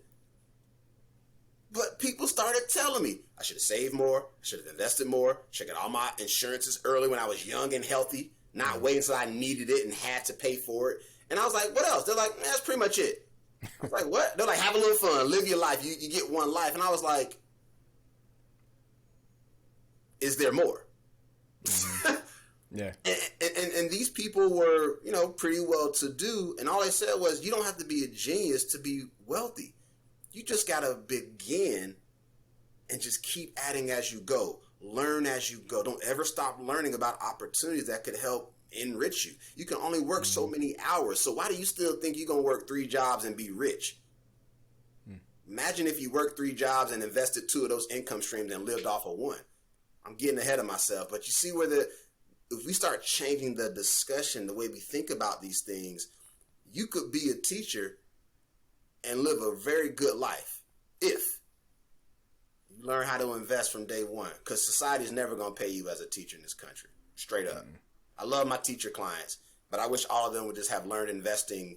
But people started telling me I should have saved more, I should have invested more, should have got all my insurances early when I was young and healthy, not wait until I needed it and had to pay for it. And I was like, what else? They're like, that's pretty much it. I was like, what? They're like, have a little fun, live your life. You get one life. And I was like, is there more? Mm-hmm. Yeah. And these people were, pretty well to do. And all they said was, you don't have to be a genius to be wealthy. You just got to begin and just keep adding as you go. Learn as you go. Don't ever stop learning about opportunities that could help enrich you. You can only work so many hours. So why do you still think you're going to work 3 jobs and be rich? Imagine if you worked 3 jobs and invested 2 of those income streams and lived off of 1. I'm getting ahead of myself. But you see if we start changing the discussion, the way we think about these things, you could be a teacher and live a very good life if you learn how to invest from day one, because society is never going to pay you as a teacher in this country, straight up. I love my teacher clients, but I wish all of them would just have learned investing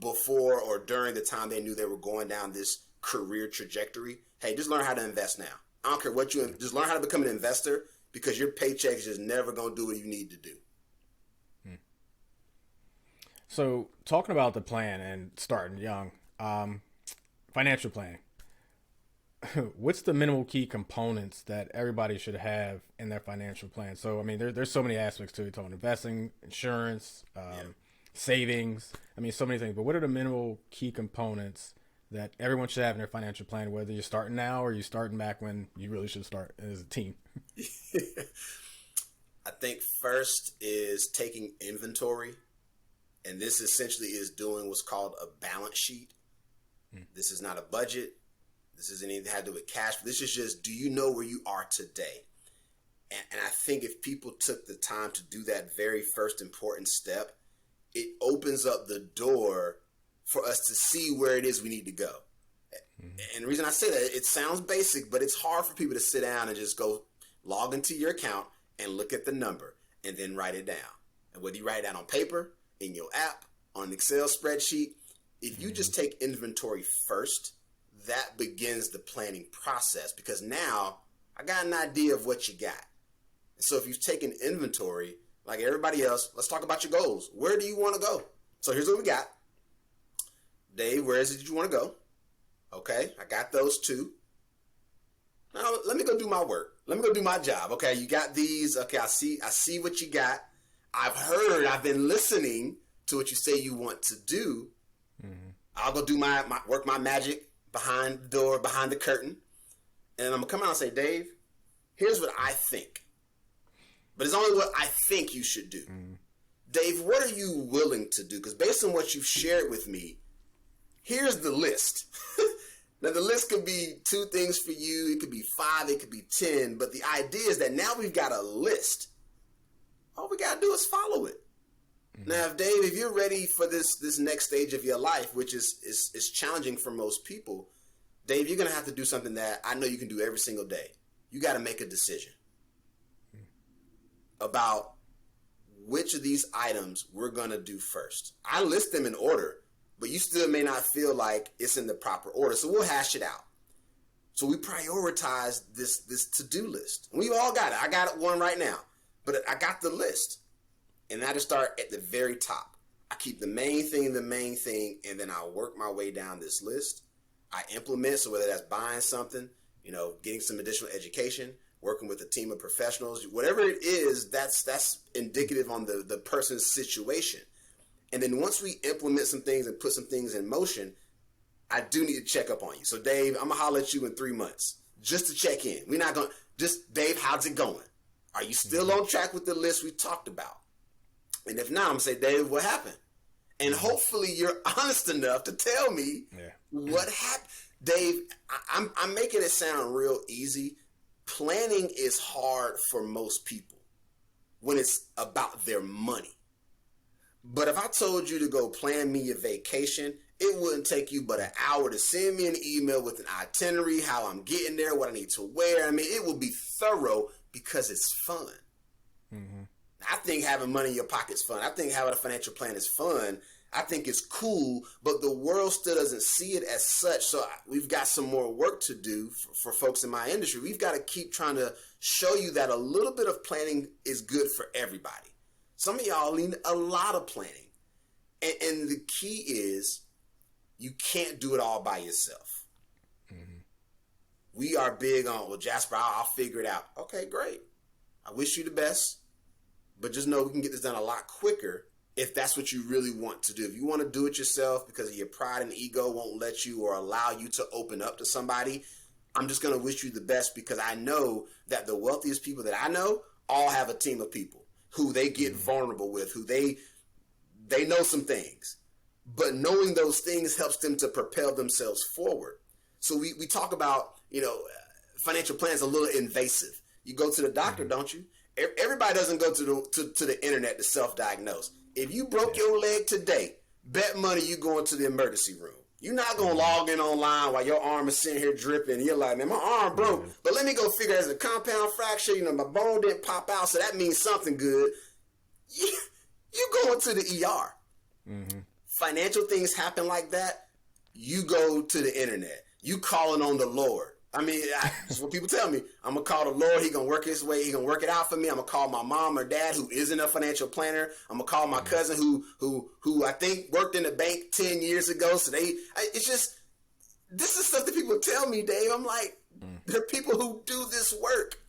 before or during the time they knew they were going down this career trajectory. Hey, just learn how to invest now. I don't care what just learn how to become an investor, because your paycheck is just never going to do what you need to do. So talking about the plan and starting young, financial planning. What's the minimal key components that everybody should have in their financial plan? So, I mean, there's so many aspects to it. Talking investing, insurance, savings. I mean, so many things. But what are the minimal key components that everyone should have in their financial plan, whether you're starting now or you're starting back when you really should start as a team? I think first is taking inventory. And this essentially is doing what's called a balance sheet. This is not a budget. This isn't anything to have to do with cash. This is just, do you know where you are today? And I think if people took the time to do that very first important step, it opens up the door for us to see where it is we need to go. And the reason I say that, it sounds basic, but it's hard for people to sit down and just go log into your account and look at the number and then write it down. And whether you write it down on paper, in your app, on an Excel spreadsheet, if you just take inventory first, that begins the planning process, because now I got an idea of what you got. So if you've taken inventory, like everybody else, let's talk about your goals. Where do you want to go? So here's what we got. Dave, where is it you want to go? Okay, I got those 2. Now let me go do my work. Let me go do my job. Okay, you got these. Okay, I see what you got. I've been listening to what you say you want to do. I'll go do my work, my magic behind the door, behind the curtain. And I'm going to come out and say, Dave, here's what I think. But it's only what I think you should do. Dave, what are you willing to do? Because based on what you've shared with me, here's the list. Now, the list could be 2 things for you. It could be 5. It could be 10. But the idea is that now we've got a list. All we got to do is follow it. Now, if you're ready for this next stage of your life, which is challenging for most people, Dave, you're going to have to do something that I know you can do every single day. You got to make a decision about which of these items we're going to do first. I list them in order, but you still may not feel like it's in the proper order. So we'll hash it out. So we prioritize this to-do list. And we've all got it. I got one right now. But I got the list, and I just start at the very top. I keep the main thing, and then I work my way down this list. I implement, so whether that's buying something, getting some additional education, working with a team of professionals, whatever it is, that's indicative on the person's situation. And then once we implement some things and put some things in motion, I do need to check up on you. So Dave, I'm going to holler at you in 3 months just to check in. We're not going to, just Dave, how's it going? Are you still on track with the list we talked about? And if not, I'm going to say, Dave, what happened? And hopefully you're honest enough to tell me what happened. Dave, I'm making it sound real easy. Planning is hard for most people when it's about their money. But if I told you to go plan me your vacation, it wouldn't take you but an hour to send me an email with an itinerary, how I'm getting there, what I need to wear. I mean, it will be thorough because it's fun. I think having money in your pocket is fun. I think having a financial plan is fun. I think it's cool, but the world still doesn't see it as such. So we've got some more work to do for folks in my industry. We've got to keep trying to show you that a little bit of planning is good for everybody. Some of y'all need a lot of planning. And the key is you can't do it all by yourself. We are big on, well, Jasper, I'll figure it out. Okay, great. I wish you the best, but just know we can get this done a lot quicker if that's what you really want to do. If you want to do it yourself because of your pride and ego won't let you or allow you to open up to somebody, I'm just going to wish you the best, because I know that the wealthiest people that I know all have a team of people who they get vulnerable with, who they know some things. But knowing those things helps them to propel themselves forward. So we talk about, financial plans a little invasive. You go to the doctor, don't you? Everybody doesn't go to the internet to self-diagnose. If you broke your leg today, bet money you going to the emergency room. You're not going to log in online while your arm is sitting here dripping. You're like, man, my arm broke. But let me go figure out, as a compound fracture, my bone didn't pop out, so that means something good. You going to the ER. Financial things happen like that, you go to the internet. You calling on the Lord. I mean, that's what people tell me. I'm going to call the Lord. He going to work his way. He going to work it out for me. I'm going to call my mom or dad who isn't a financial planner. I'm going to call my cousin who I think worked in the bank 10 years ago. So it's just, this is stuff that people tell me, Dave. I'm like, there are people who do this work.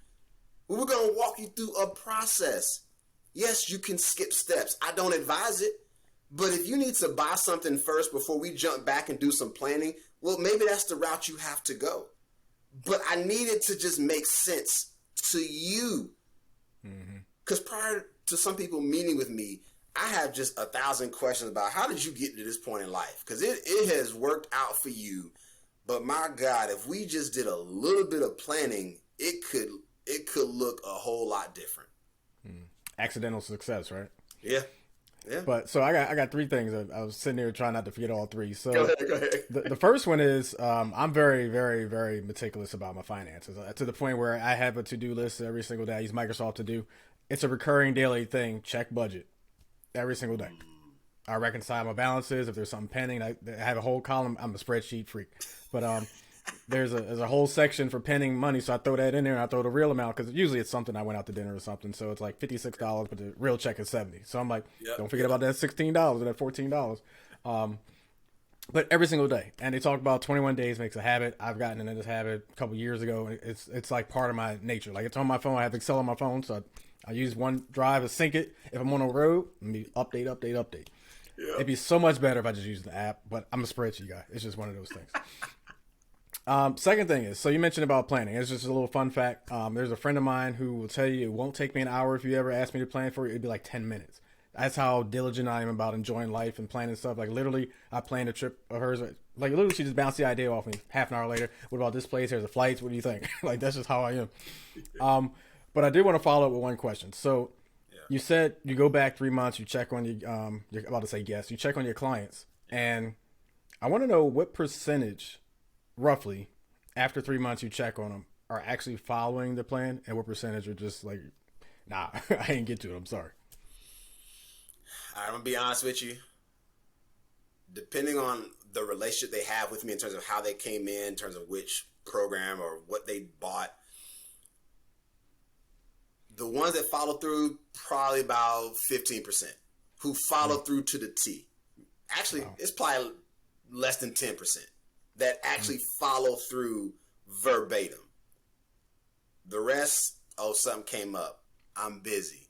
We're going to walk you through a process. Yes, you can skip steps. I don't advise it. But if you need to buy something first before we jump back and do some planning, well, maybe that's the route you have to go. But I need it to just make sense to you. Because prior to some people meeting with me, I have just 1,000 questions about how did you get to this point in life? Because it has worked out for you. But my God, if we just did a little bit of planning, it could look a whole lot different. Accidental success, right? Yeah. Yeah. But so I got three things. I was sitting there trying not to forget all three. So go ahead. The first one is I'm very, very, very meticulous about my finances, to the point where I have a to-do list every single day. I use Microsoft To Do. It's a recurring daily thing. Check budget every single day. I reconcile my balances. If there's something pending, I have a whole column. I'm a spreadsheet freak, but there's a whole section for pending money, so I throw that in there and I throw the real amount, because usually it's something I went out to dinner or something, so it's like $56, but the real check is $70. So I'm like, don't forget about that $16 or that $14. But every single day, and they talk about 21 days makes a habit. I've gotten into this habit a couple years ago. It's like part of my nature. Like, it's on my phone. I have Excel on my phone, so I use OneDrive to sync it. If I'm on the road, let me update. Yeah. It'd be so much better if I just used the app, but I'm a spreadsheet guy. It's just one of those things. Second thing is, so you mentioned about planning. It's just a little fun fact. There's a friend of mine who will tell you it won't take me an hour if you ever ask me to plan for it. It'd be like 10 minutes. That's how diligent I am about enjoying life and planning stuff. Like, literally, I planned a trip of hers. Like, literally, she just bounced the idea off me. Half an hour later, what about this place? Here's the flights. What do you think? Like, that's just how I am. But I did want to follow up with one question. So, you said you go back 3 months, you check on you're about to say guests, you check on your clients. And I want to know what percentage, roughly, after 3 months you check on them, are actually following the plan, and what percentage are just like, nah, I ain't get to it, I'm sorry. I'm going to be honest with you. Depending on the relationship they have with me in terms of how they came in terms of which program or what they bought, the ones that follow through, probably about 15%, who follow through to the T. Actually, it's probably less than 10% that actually follow through verbatim. The rest, something came up. I'm busy.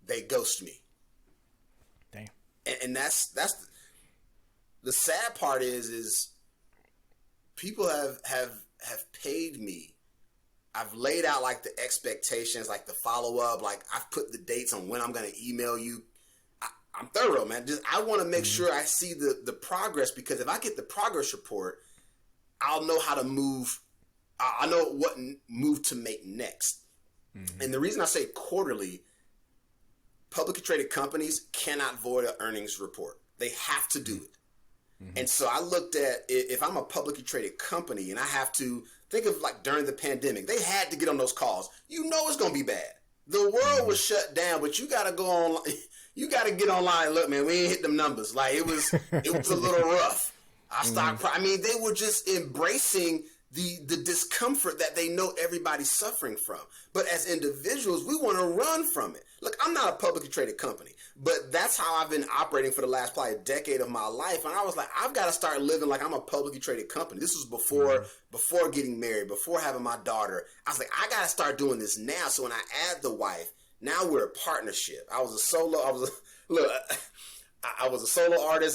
They ghost me. Damn. And that's the sad part is people have paid me. I've laid out like the expectations, like the follow up, like I've put the dates on when I'm going to email you. I'm thorough, man. I want to make sure I see the progress, because if I get the progress report, I'll know how to move. I know what move to make next. And the reason I say quarterly, publicly traded companies cannot void an earnings report. They have to do it. And so I looked at, if I'm a publicly traded company and I have to think of, like, during the pandemic, they had to get on those calls. You know it's going to be bad. The world was shut down, but you got to go on. You got to get online. Look, man, we ain't hit them numbers. Like, it was a little rough. I mean, they were just embracing the discomfort that they know everybody's suffering from. But as individuals, we want to run from it. Look, I'm not a publicly traded company, but that's how I've been operating for the last probably a decade of my life. And I was like, I've got to start living like I'm a publicly traded company. This was before getting married, before having my daughter. I was like, I got to start doing this now. So when I add the wife, now we're a partnership. I was a solo artist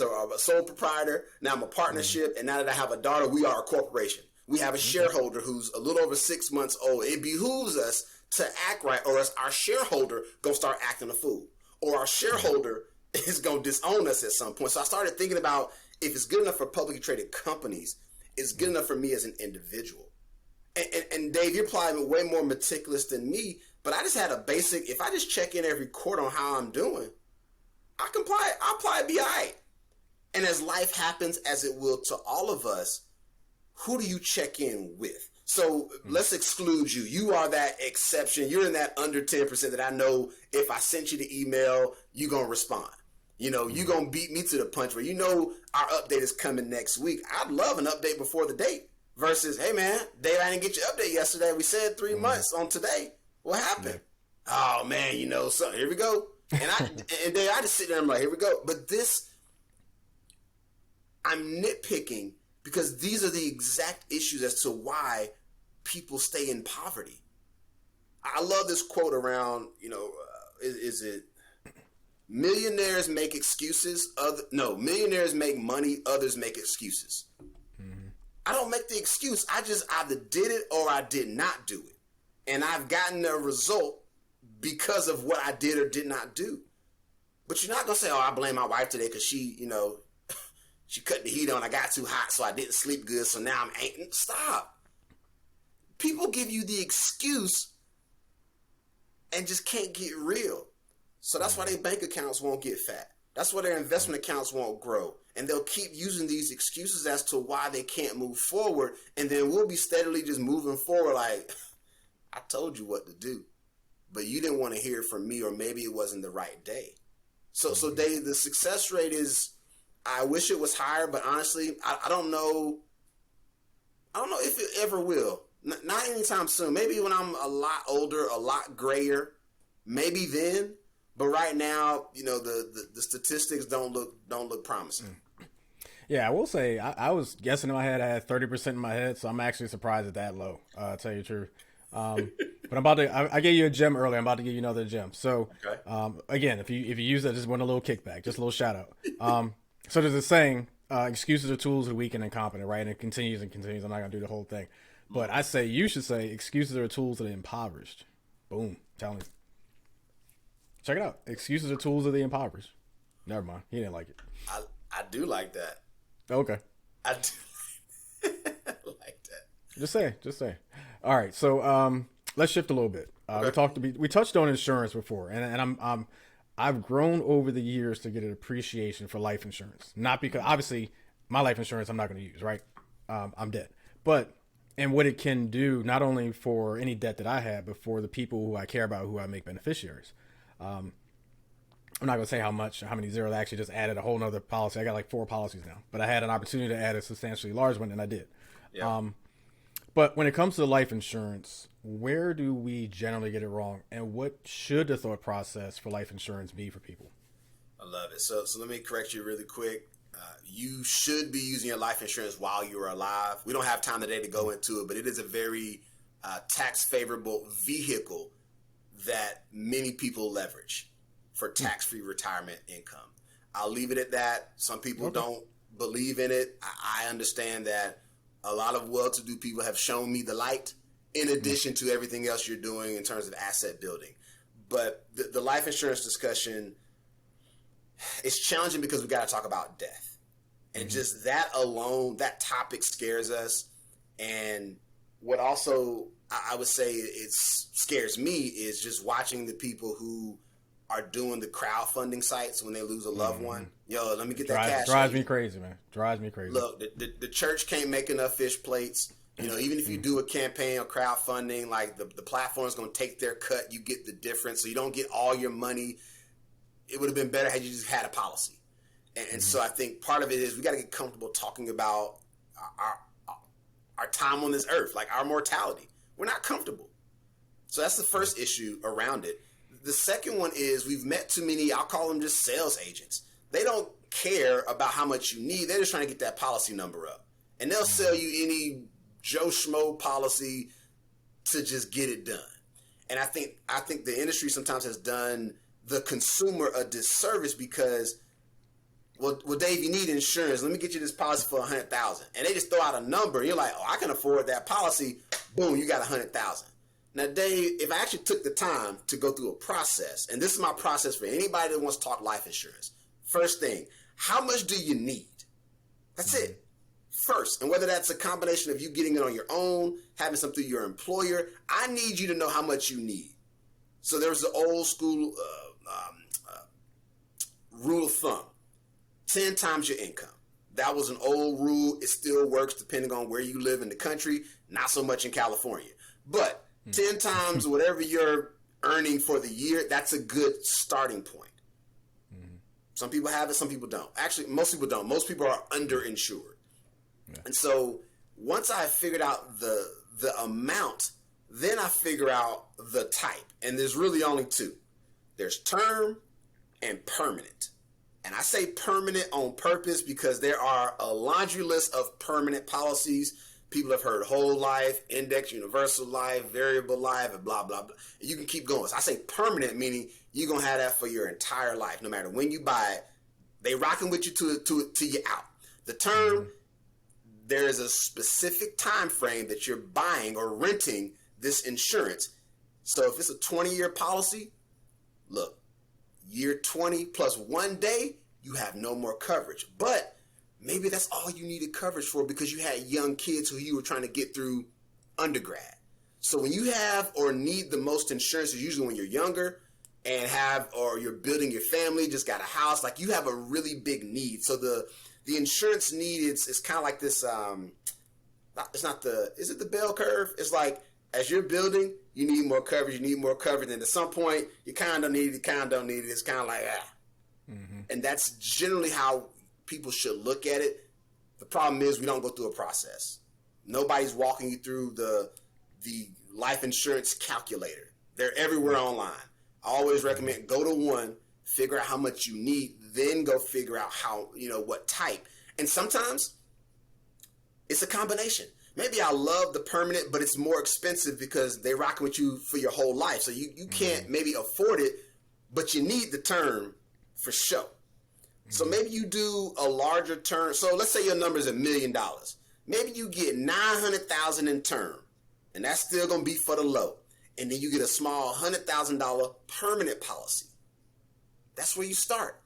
or a sole proprietor. Now I'm a partnership. And now that I have a daughter, we are a corporation. We have a shareholder who's a little over 6 months old. It behooves us to act right, or else our shareholder gonna start acting a fool, or our shareholder is gonna disown us at some point. So I started thinking about, if it's good enough for publicly traded companies, it's good enough for me as an individual. And Dave, you're probably way more meticulous than me, but I just had a basic. If I just check in every quarter on how I'm doing, I'll probably be all right. And as life happens, as it will to all of us, who do you check in with? So let's exclude you. You are that exception. You're in that under 10% that I know if I sent you the email, you're going to respond. You're going to beat me to the punch where our update is coming next week. I'd love an update before the date versus, hey, man, Dave, I didn't get your update yesterday. We said 3 months on today. What happened? Yeah. Oh, man, so here we go. And Dave, I just sit there and I'm like, here we go. But I'm nitpicking, because these are the exact issues as to why people stay in poverty. I love this quote around, is it millionaires make excuses? Millionaires make money, others make excuses. Mm-hmm. I don't make the excuse. I just either did it or I did not do it. And I've gotten a result because of what I did or did not do. But you're not going to say, I blame my wife today because she, she cut the heat on. I got too hot, so I didn't sleep good. So now I'm angry. Stop. People give you the excuse and just can't get real. So that's why their bank accounts won't get fat. That's why their investment accounts won't grow. And they'll keep using these excuses as to why they can't move forward. And then we'll be steadily just moving forward like, I told you what to do, but you didn't want to hear from me, or maybe it wasn't the right day. So Dave, the success rate is, I wish it was higher, but honestly, I don't know. I don't know if it ever will. Not anytime soon. Maybe when I'm a lot older, a lot grayer, maybe then. But right now, the statistics don't look promising. Yeah, I will say I was guessing in my head. I had 30% in my head, so I'm actually surprised at that low. To tell you the truth. But I gave you a gem earlier. I'm about to give you another gem. So, again, if you use that, just want a little kickback, just a little shout out. So there's a saying, excuses are tools of the weak and incompetent, right? And it continues and continues. I'm not going to do the whole thing. But I say you should say excuses are tools of the impoverished. Boom. Telling you. Check it out. Excuses are tools of the impoverished. Never mind. He didn't like it. I do like that. Okay. I do like that. Just say. All right. So let's shift a little bit. Okay. We touched on insurance before, and I've grown over the years to get an appreciation for life insurance. Not because, obviously, my life insurance I'm not going to use, right? I'm dead. And what it can do, not only for any debt that I have, but for the people who I care about, who I make beneficiaries. I'm not going to say how many zeros. I actually just added a whole nother policy. I got like 4 policies now. But I had an opportunity to add a substantially large one, and I did. Yeah. But when it comes to life insurance, where do we generally get it wrong? And what should the thought process for life insurance be for people? I love it. So let me correct you really quick. You should be using your life insurance while you're alive. We don't have time today to go into it, but it is a very tax favorable vehicle that many people leverage for tax-free retirement income. I'll leave it at that. Some people don't believe in it. I understand that a lot of well-to-do people have shown me the light, in addition to everything else you're doing in terms of asset building. But the life insurance discussion is challenging because we got to talk about death. And just that alone, that topic scares us. And what also I would say it scares me is just watching the people who are doing the crowdfunding sites when they lose a loved one. Yo, let me get that cash. Drives me crazy, man. Drives me crazy. Look, the church can't make enough fish plates. Even if you do a campaign or crowdfunding, like the platform is going to take their cut. You get the difference. So you don't get all your money. It would have been better had you just had a policy. And so I think part of it is we got to get comfortable talking about our time on this earth, like our mortality. We're not comfortable. So that's the first issue around it. The second one is we've met too many, I'll call them just sales agents. They don't care about how much you need. They're just trying to get that policy number up. And they'll sell you any Joe Schmo policy to just get it done. And I think the industry sometimes has done the consumer a disservice because, well, Dave, you need insurance. Let me get you this policy for $100,000. And they just throw out a number. And you're like, oh, I can afford that policy. Boom, you got $100,000. Now, Dave, if I actually took the time to go through a process, and this is my process for anybody that wants to talk life insurance. First thing, how much do you need? That's it. First, and whether that's a combination of you getting it on your own, having something through your employer, I need you to know how much you need. So there's the old school rule of thumb, 10 times your income. That was an old rule. It still works depending on where you live in the country, not so much in California. But 10 times whatever you're earning for the year, that's a good starting point. Some people have it, some people don't. Actually, most people don't. Most people are underinsured. Yeah. And so once I figured out the amount, then I figure out the type. And there's really only two. There's term and permanent. And I say permanent on purpose because there are a laundry list of permanent policies. People have heard whole life, index, universal life, variable life, and blah, blah, blah. And you can keep going. So I say permanent, meaning you're going to have that for your entire life. No matter when you buy it, they rocking with you to you out. The term, there is a specific time frame that you're buying or renting this insurance. So if it's a 20-year policy, look, year 20 plus 1 day, you have no more coverage. But maybe that's all you needed coverage for because you had young kids who you were trying to get through undergrad. So when you have or need the most insurance is usually when you're younger and or you're building your family, just got a house, like you have a really big need. So the insurance need is kind of like this, is it the bell curve? It's like as you're building, you need more coverage, and at some point you kind of don't need it, It's kind of like, And that's generally how people should look at it. The problem is we don't go through a process. Nobody's walking you through the life insurance calculator. They're everywhere online. I always recommend go to one, figure out how much you need, then go figure out what type. And sometimes it's a combination. Maybe I love the permanent, but it's more expensive because they rock with you for your whole life. So you can't maybe afford it, but you need the term for sure. So maybe you do a larger term. So let's say your number is $1 million. Maybe you get $900,000 in term, and that's still going to be for the low. And then you get a small $100,000 permanent policy. That's where you start.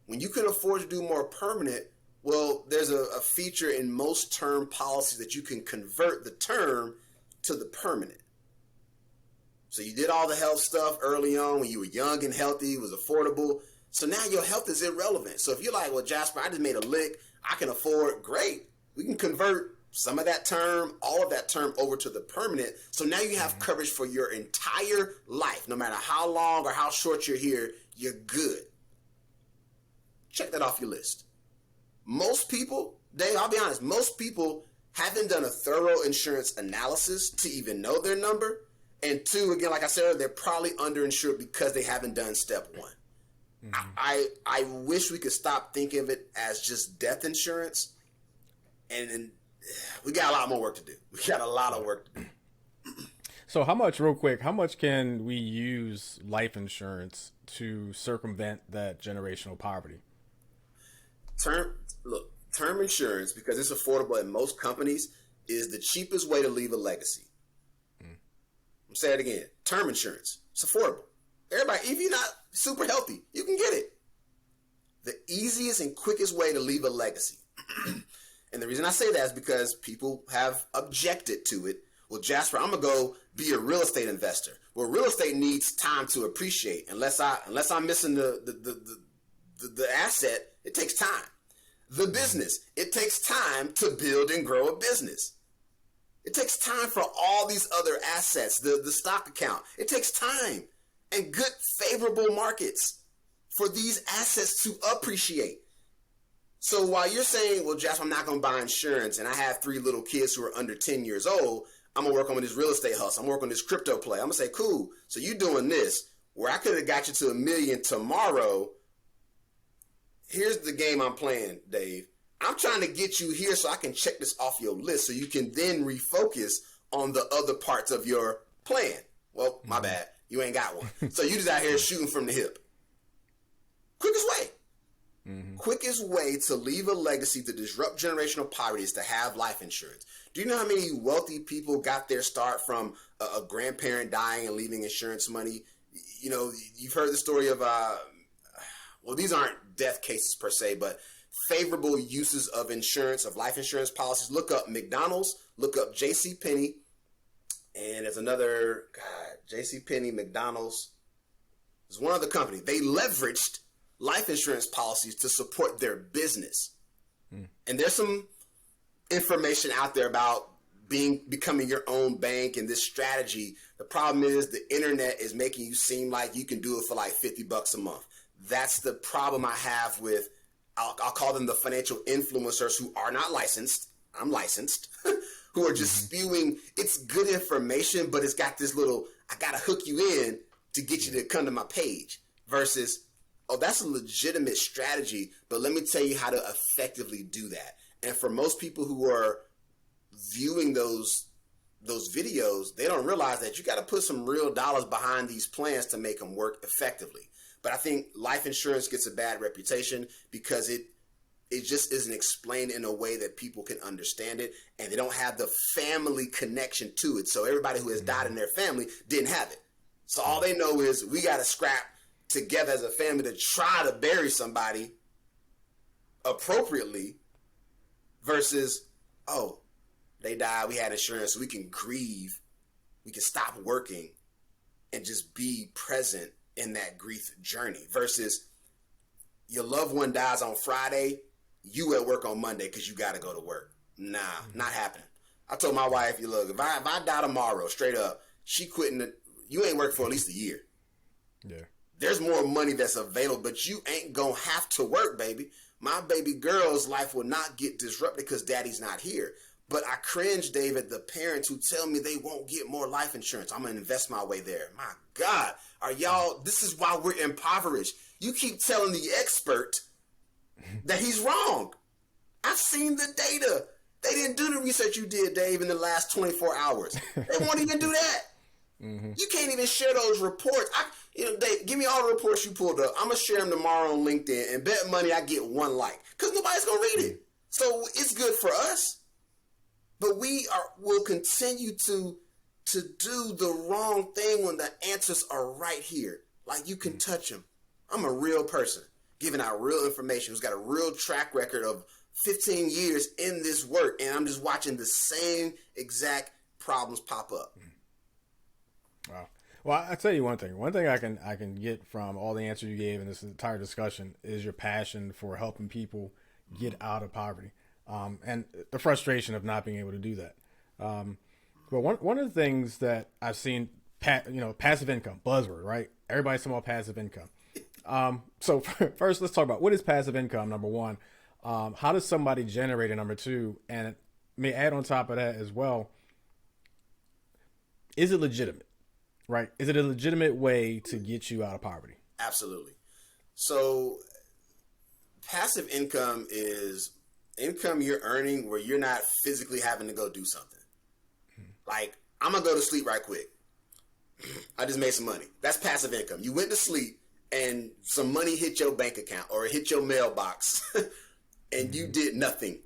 When you can afford to do more permanent, well, there's a feature in most term policies that you can convert the term to the permanent. So you did all the health stuff early on when you were young and healthy, it was affordable. So now your health is irrelevant. So if you're like, well, Jasper, I just made a lick, I can afford, great. We can convert some of that term, all of that term over to the permanent. So now you have coverage for your entire life. No matter how long or how short you're here, you're good. Check that off your list. Most people, Dave, I'll be honest, most people haven't done a thorough insurance analysis to even know their number. And two, again, like I said, they're probably underinsured because they haven't done step one. I wish we could stop thinking of it as just death insurance. And we got a lot more work to do. We got a lot of work to do. So real quick, how much can we use life insurance to circumvent that generational poverty? Term insurance, because it's affordable at most companies, is the cheapest way to leave a legacy. I'm saying it again. Term insurance. It's affordable. Everybody, if you're not super healthy, you can get it. The easiest and quickest way to leave a legacy. And the reason I say that is because people have objected to it. Well, Jasper, I'm gonna go be a real estate investor. Well, real estate needs time to appreciate. Unless I'm missing the asset, it takes time. The business, it takes time to build and grow a business. It takes time for all these other assets, the stock account. It takes time and good favorable markets for these assets to appreciate. So while you're saying, well, Jasper, I'm not going to buy insurance, and I have 3 little kids who are under 10 years old, I'm going to work on this real estate hustle. I'm working on this crypto play. I'm going to say, cool. So you doing this, where I could have got you to $1 million tomorrow. Here's the game I'm playing, Dave. I'm trying to get you here so I can check this off your list so you can then refocus on the other parts of your plan. Well, my bad. You ain't got one. So you just out here shooting from the hip. Quickest way. Quickest way to leave a legacy to disrupt generational poverty is to have life insurance. Do you know how many wealthy people got their start from a grandparent dying and leaving insurance money? You know, you've heard the story of, well, these aren't death cases per se, but favorable uses of insurance, of life insurance policies. Look up McDonald's, look up JCPenney, and there's another, JCPenney, McDonald's. There's one other company. They leveraged life insurance policies to support their business. And there's some information out there about becoming your own bank and this strategy. The problem is the internet is making you seem like you can do it for like $50 a month. That's the problem I have with, I'll call them the financial influencers who are not licensed. I'm licensed. Who are just spewing, it's good information, but it's got this little, I got to hook you in to get you to come to my page versus, oh, that's a legitimate strategy, but let me tell you how to effectively do that. And for most people who are viewing those videos, they don't realize that you got to put some real dollars behind these plans to make them work effectively. But I think life insurance gets a bad reputation because it just isn't explained in a way that people can understand it, and they don't have the family connection to it. So everybody who has died in their family didn't have it. So all they know is we got to scrap together as a family to try to bury somebody appropriately versus, oh, they died, we had insurance, so we can grieve, we can stop working and just be present in that grief journey versus your loved one dies on Friday, you at work on Monday because you got to go to work. Nah, not happening. I told my wife, you look, if I die tomorrow, straight up, she quitting, you ain't working for at least a year. Yeah. There's more money that's available, but you ain't going to have to work, baby. My baby girl's life will not get disrupted because daddy's not here. But I cringe, Dave, at the parents who tell me they won't get more life insurance. I'm going to invest my way there. My God, are y'all, this is why we're impoverished. You keep telling the expert that he's wrong. I've seen the data. They didn't do the research you did, Dave, in the last 24 hours. They won't even do that. You can't even share those reports. Dave, give me all the reports you pulled up. I'm going to share them tomorrow on LinkedIn and bet money I get 1 like because nobody's going to read it. So it's good for us. But will continue to do the wrong thing when the answers are right here. Like you can touch them. I'm a real person giving out real information who's got a real track record of 15 years in this work, and I'm just watching the same exact problems pop up. Wow. Well, I tell you one thing. One thing I can get from all the answers you gave in this entire discussion is your passion for helping people get out of poverty, and the frustration of not being able to do that. But one of the things that I've seen, passive income, buzzword, right? Everybody's talking about passive income. So first, let's talk about what is passive income, number one. How does somebody generate it, number two? And may add on top of that as well, is it legitimate, right? Is it a legitimate way to get you out of poverty? Absolutely. So passive income is income you're earning where you're not physically having to go do something. Like, I'm going to go to sleep right quick. I just made some money. That's passive income. You went to sleep and some money hit your bank account or hit your mailbox and you did nothing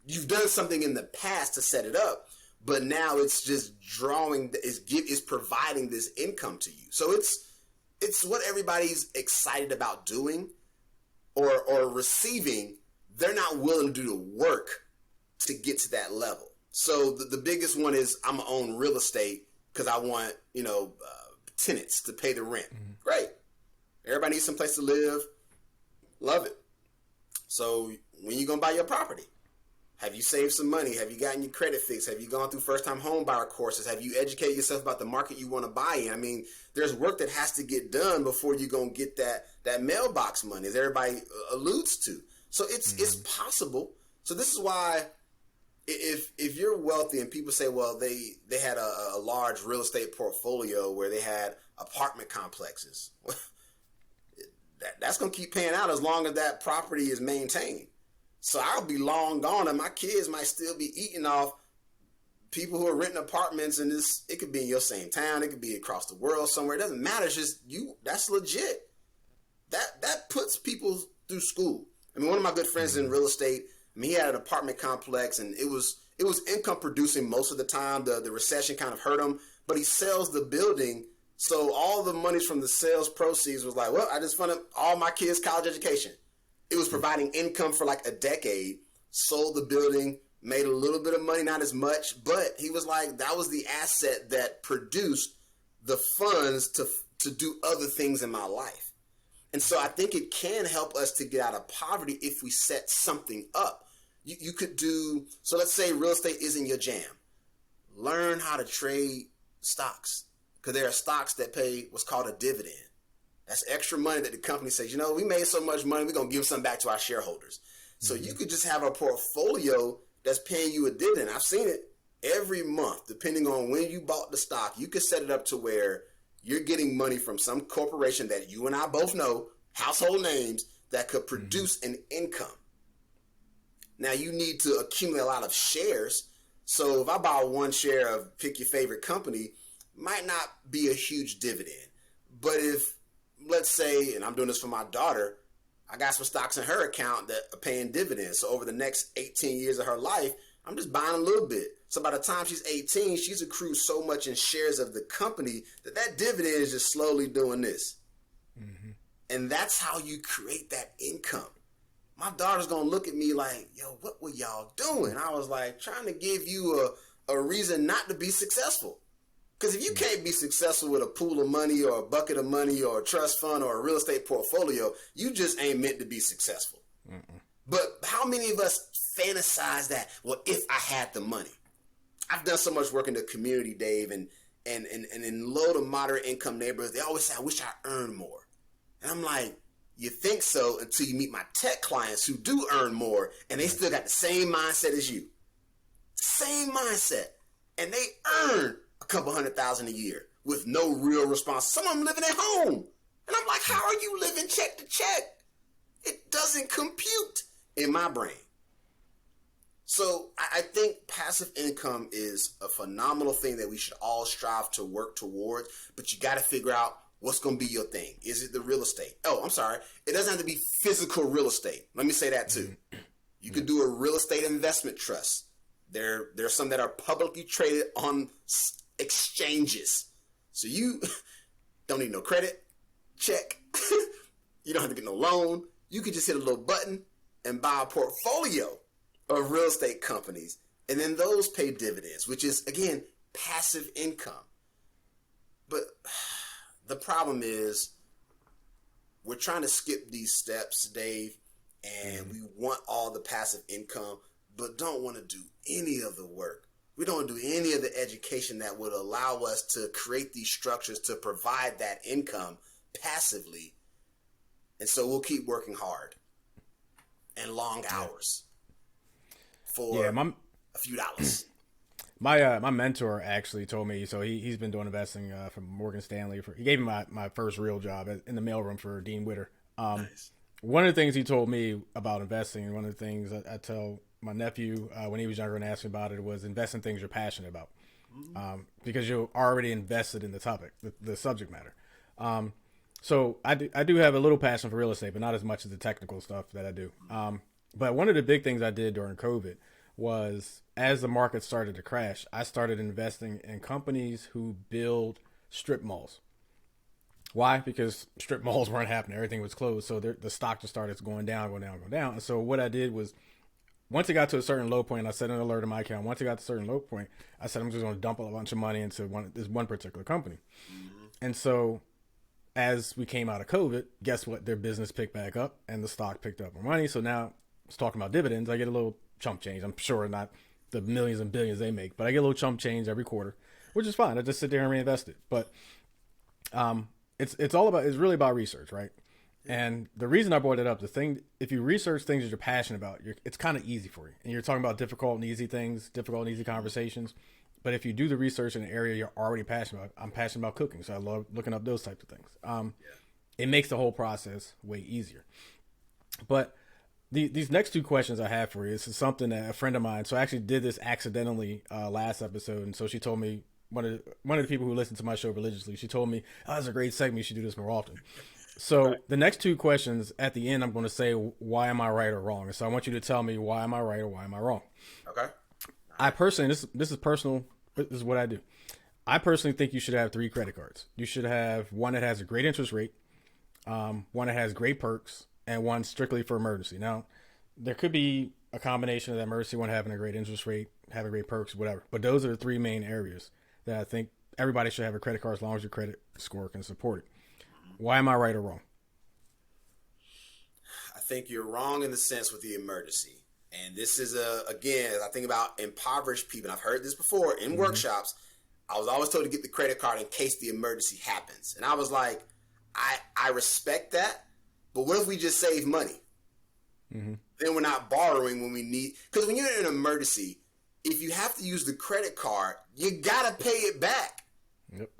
you've done something in the past to set it up, but now it's just is providing this income to you. So it's what everybody's excited about doing or receiving. They're not willing to do the work to get to that level. So the biggest one is I'm gonna own real estate because I want tenants to pay the rent. Great. Everybody needs some place to live. Love it. So when you gonna buy your property? Have you saved some money? Have you gotten your credit fixed? Have you gone through first-time home buyer courses? Have you educated yourself about the market you want to buy in? I mean, there's work that has to get done before you're going to get that mailbox money, as everybody alludes to. So it's possible. So this is why if you're wealthy and people say, well, they had a large real estate portfolio where they had apartment complexes, that's going to keep paying out as long as that property is maintained. So I'll be long gone, and my kids might still be eating off people who are renting apartments, and it could be in your same town, it could be across the world somewhere. It doesn't matter. It's just you. That's legit. That puts people through school. I mean, one of my good friends in real estate, I mean, he had an apartment complex, and it was income producing most of the time. The recession kind of hurt him, but he sells the building, so all the monies from the sales proceeds was like, well, I just funded all my kids' college education. It was providing income for like a decade. Sold the building, made a little bit of money, not as much, but he was like, that was the asset that produced the funds to do other things in my life. And so I think it can help us to get out of poverty if we set something up. You could do, so let's say real estate isn't your jam. Learn how to trade stocks, because there are stocks that pay what's called a dividend. That's extra money that the company says, you know, we made so much money, we're going to give some back to our shareholders. So you could just have a portfolio that's paying you a dividend. I've seen it every month, depending on when you bought the stock. You could set it up to where you're getting money from some corporation that you and I both know, household names, that could produce an income. Now, you need to accumulate a lot of shares. So if I buy one share of pick your favorite company, might not be a huge dividend. But if, let's say, and I'm doing this for my daughter, I got some stocks in her account that are paying dividends. So over the next 18 years of her life, I'm just buying a little bit. So by the time she's 18, she's accrued so much in shares of the company that dividend is just slowly doing this. Mm-hmm. And that's how you create that income. My daughter's going to look at me like, yo, what were y'all doing? I was like, trying to give you a reason not to be successful. Because if you can't be successful with a pool of money or a bucket of money or a trust fund or a real estate portfolio, you just ain't meant to be successful. Mm-mm. But how many of us fantasize that, well, if I had the money? I've done so much work in the community, Dave, and in low to moderate income neighborhoods, they always say, I wish I earned more. And I'm like, you think so until you meet my tech clients who do earn more, and they still got the same mindset as you. Same mindset. And they earn a couple $100,000 a year with no real response. Some of them living at home. And I'm like, how are you living check to check? It doesn't compute in my brain. So I think passive income is a phenomenal thing that we should all strive to work towards, but you got to figure out what's going to be your thing. Is it the real estate? Oh, I'm sorry. It doesn't have to be physical real estate. Let me say that too. You could do a real estate investment trust. There's some that are publicly traded on exchanges. So you don't need no credit check. You don't have to get no loan. You could just hit a little button and buy a portfolio of real estate companies. And then those pay dividends, which is, again, passive income. But the problem is we're trying to skip these steps, Dave, and we want all the passive income, but don't want to do any of the work. We don't want to do any of the education that would allow us to create these structures to provide that income passively. And so we'll keep working hard and long hours for a few dollars. My mentor actually told me, so he's been doing investing from Morgan Stanley. He gave me my first real job in the mailroom for Dean Witter. Nice. One of the things he told me about investing, and one of the things I tell my nephew when he was younger and asked me about it, was invest in things you're passionate about, because you're already invested in the topic, the subject matter. So I do have a little passion for real estate, but not as much as the technical stuff that I do. But one of the big things I did during COVID was, as the market started to crash, I started investing in companies who build strip malls. Why? Because strip malls weren't happening. Everything was closed. So the stock just started going down. And so what I did was, once it got to a certain low point, I set an alert in my account. Once it got to a certain low point, I said, I'm just going to dump a bunch of money into this one particular company. Mm-hmm. And so as we came out of COVID, guess what? Their business picked back up and the stock picked up more money. So now it's talking about dividends. I get a little chump change. I'm sure not the millions and billions they make, but I get a little chump change every quarter, which is fine. I just sit there and reinvest it. But it's really about research, right? And the reason I brought it up, if you research things that you're passionate about, it's kind of easy for you. And you're talking about difficult and easy things, difficult and easy conversations. But if you do the research in an area you're already passionate about, I'm passionate about cooking, so I love looking up those types of things. It makes the whole process way easier. But these next two questions I have for you, this is something that a friend of mine, so I actually did this accidentally last episode. And so she told me, one of the people who listen to my show religiously, she told me, oh, that's a great segment. You should do this more often. So the next two questions at the end, I'm going to say, why am I right or wrong? And so I want you to tell me, why am I right or why am I wrong? Okay. I personally, this is personal. This is what I do. I personally think you should have 3 credit cards. You should have one that has a great interest rate, one that has great perks, and one strictly for emergency. Now, there could be a combination of that emergency one having a great interest rate, having great perks, whatever. But those are the 3 main areas that I think everybody should have a credit card as long as your credit score can support it. Why am I right or wrong? I think you're wrong in the sense with the emergency. And this is, again, I think about impoverished people. And I've heard this before in workshops. I was always told to get the credit card in case the emergency happens. And I was like, I respect that. But what if we just save money? Then we're not borrowing when we need. Because when you're in an emergency, if you have to use the credit card, you got to pay it back. Yep.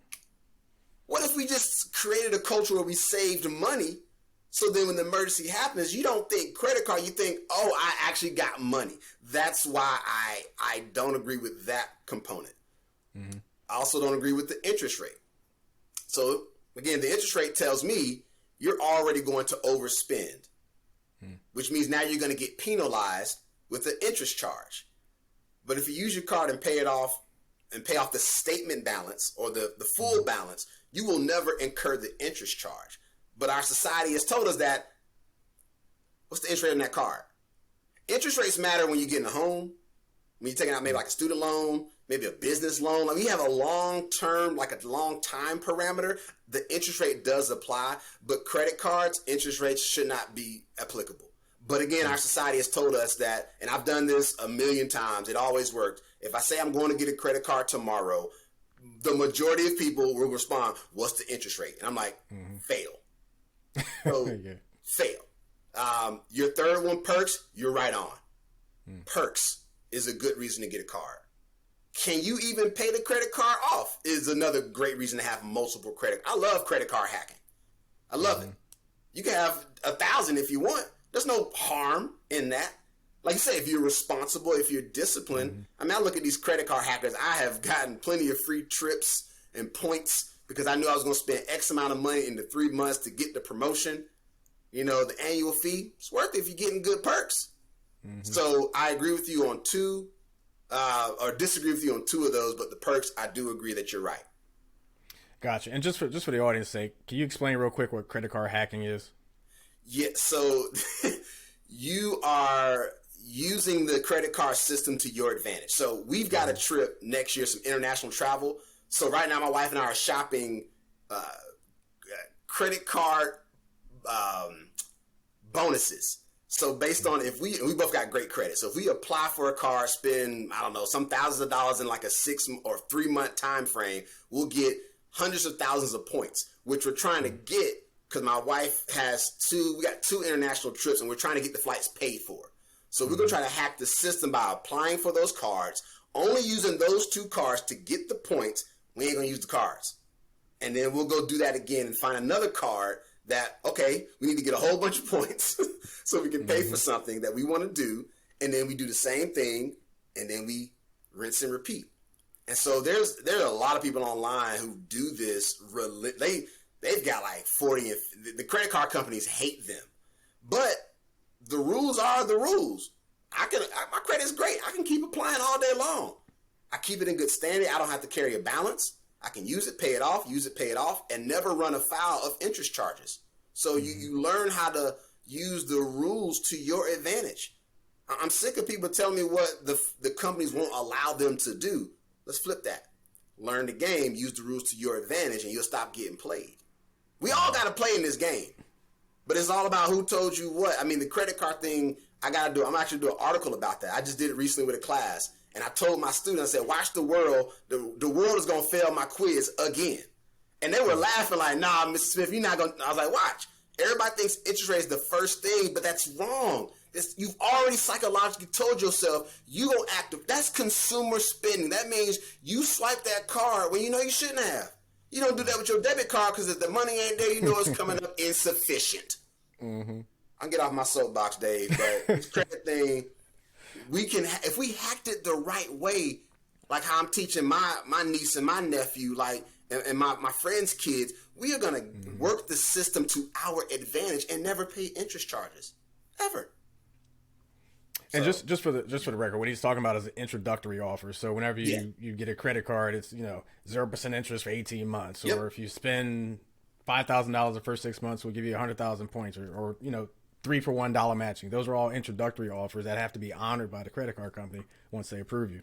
What if we just created a culture where we saved money? So then when the emergency happens, you don't think credit card, you think, oh, I actually got money. That's why I don't agree with that component. I also don't agree with the interest rate. So again, the interest rate tells me you're already going to overspend, which means now you're going to get penalized with an interest charge. But if you use your card and pay it off and pay off the statement balance or the full balance, you will never incur the interest charge. But our society has told us that, what's the interest rate on that card? Interest rates matter when you're getting a home, when you're taking out maybe like a student loan, maybe a business loan. Like you have a long term, like a long time parameter, the interest rate does apply, but credit cards, interest rates should not be applicable. But again, our society has told us that, and I've done this a million times, it always worked. If I say I'm going to get a credit card tomorrow, the majority of people will respond, what's the interest rate? And I'm like, fail. So, fail. Your third one, perks, you're right on. Perks is a good reason to get a card. Can you even pay the credit card off is another great reason to have multiple credit. I love credit card hacking. I love it. You can have 1,000 if you want. There's no harm in that. Like you say, if you're responsible, if you're disciplined. I mean, I look at these credit card hackers. I have gotten plenty of free trips and points because I knew I was going to spend X amount of money in the 3 months to get the promotion. You know, the annual fee. It's worth it if you're getting good perks. So I agree with you on 2, or disagree with you on 2 of those, but the perks, I do agree that you're right. Gotcha. And just for the audience sake, can you explain real quick what credit card hacking is? Yeah, so you are using the credit card system to your advantage. So we've got a trip next year, some international travel. So right now my wife and I are shopping credit card bonuses. So based on if we both got great credit. So if we apply for a card, spend, I don't know, some thousands of dollars in like a 6 or 3 month time frame, we'll get hundreds of thousands of points, which we're trying to get because my wife has we got 2 international trips and we're trying to get the flights paid for. So we're going to try to hack the system by applying for those cards, only using those 2 cards to get the points. We ain't going to use the cards. And then we'll go do that again and find another card that, okay, we need to get a whole bunch of points so we can pay for something that we want to do. And then we do the same thing and then we rinse and repeat. And so there are a lot of people online who do this. They've got like 40, and the credit card companies hate them. But the rules are the rules. My credit's great. I can keep applying all day long. I keep it in good standing. I don't have to carry a balance. I can use it, pay it off, and never run afoul of interest charges. So you learn how to use the rules to your advantage. I'm sick of people telling me what the companies won't allow them to do. Let's flip that. Learn the game, use the rules to your advantage, and you'll stop getting played. We all got to play in this game. But it's all about who told you what. I mean, the credit card thing, I'm actually doing an article about that. I just did it recently with a class. And I told my students, I said, watch the world. The world is going to fail my quiz again. And they were laughing like, nah, Mr. Smith, you're not going to. I was like, watch. Everybody thinks interest rate is the first thing, but that's wrong. You've already psychologically told yourself you gonna act. That's consumer spending. That means you swipe that card when you know you shouldn't have. You don't do that with your debit card because if the money ain't there, you know it's coming up insufficient. Mm-hmm. I'll get off my soapbox, Dave, but this credit thing, if we hacked it the right way, like how I'm teaching my niece and my nephew, like, and my friends' kids, we are going to work the system to our advantage and never pay interest charges. Ever. And so, just for the record, what he's talking about is an introductory offer. So whenever you get a credit card, it's 0% interest for 18 months. Or if you spend $5,000 the first 6 months, we'll give you 100,000 points, or 3 for $1 matching. Those are all introductory offers that have to be honored by the credit card company once they approve you.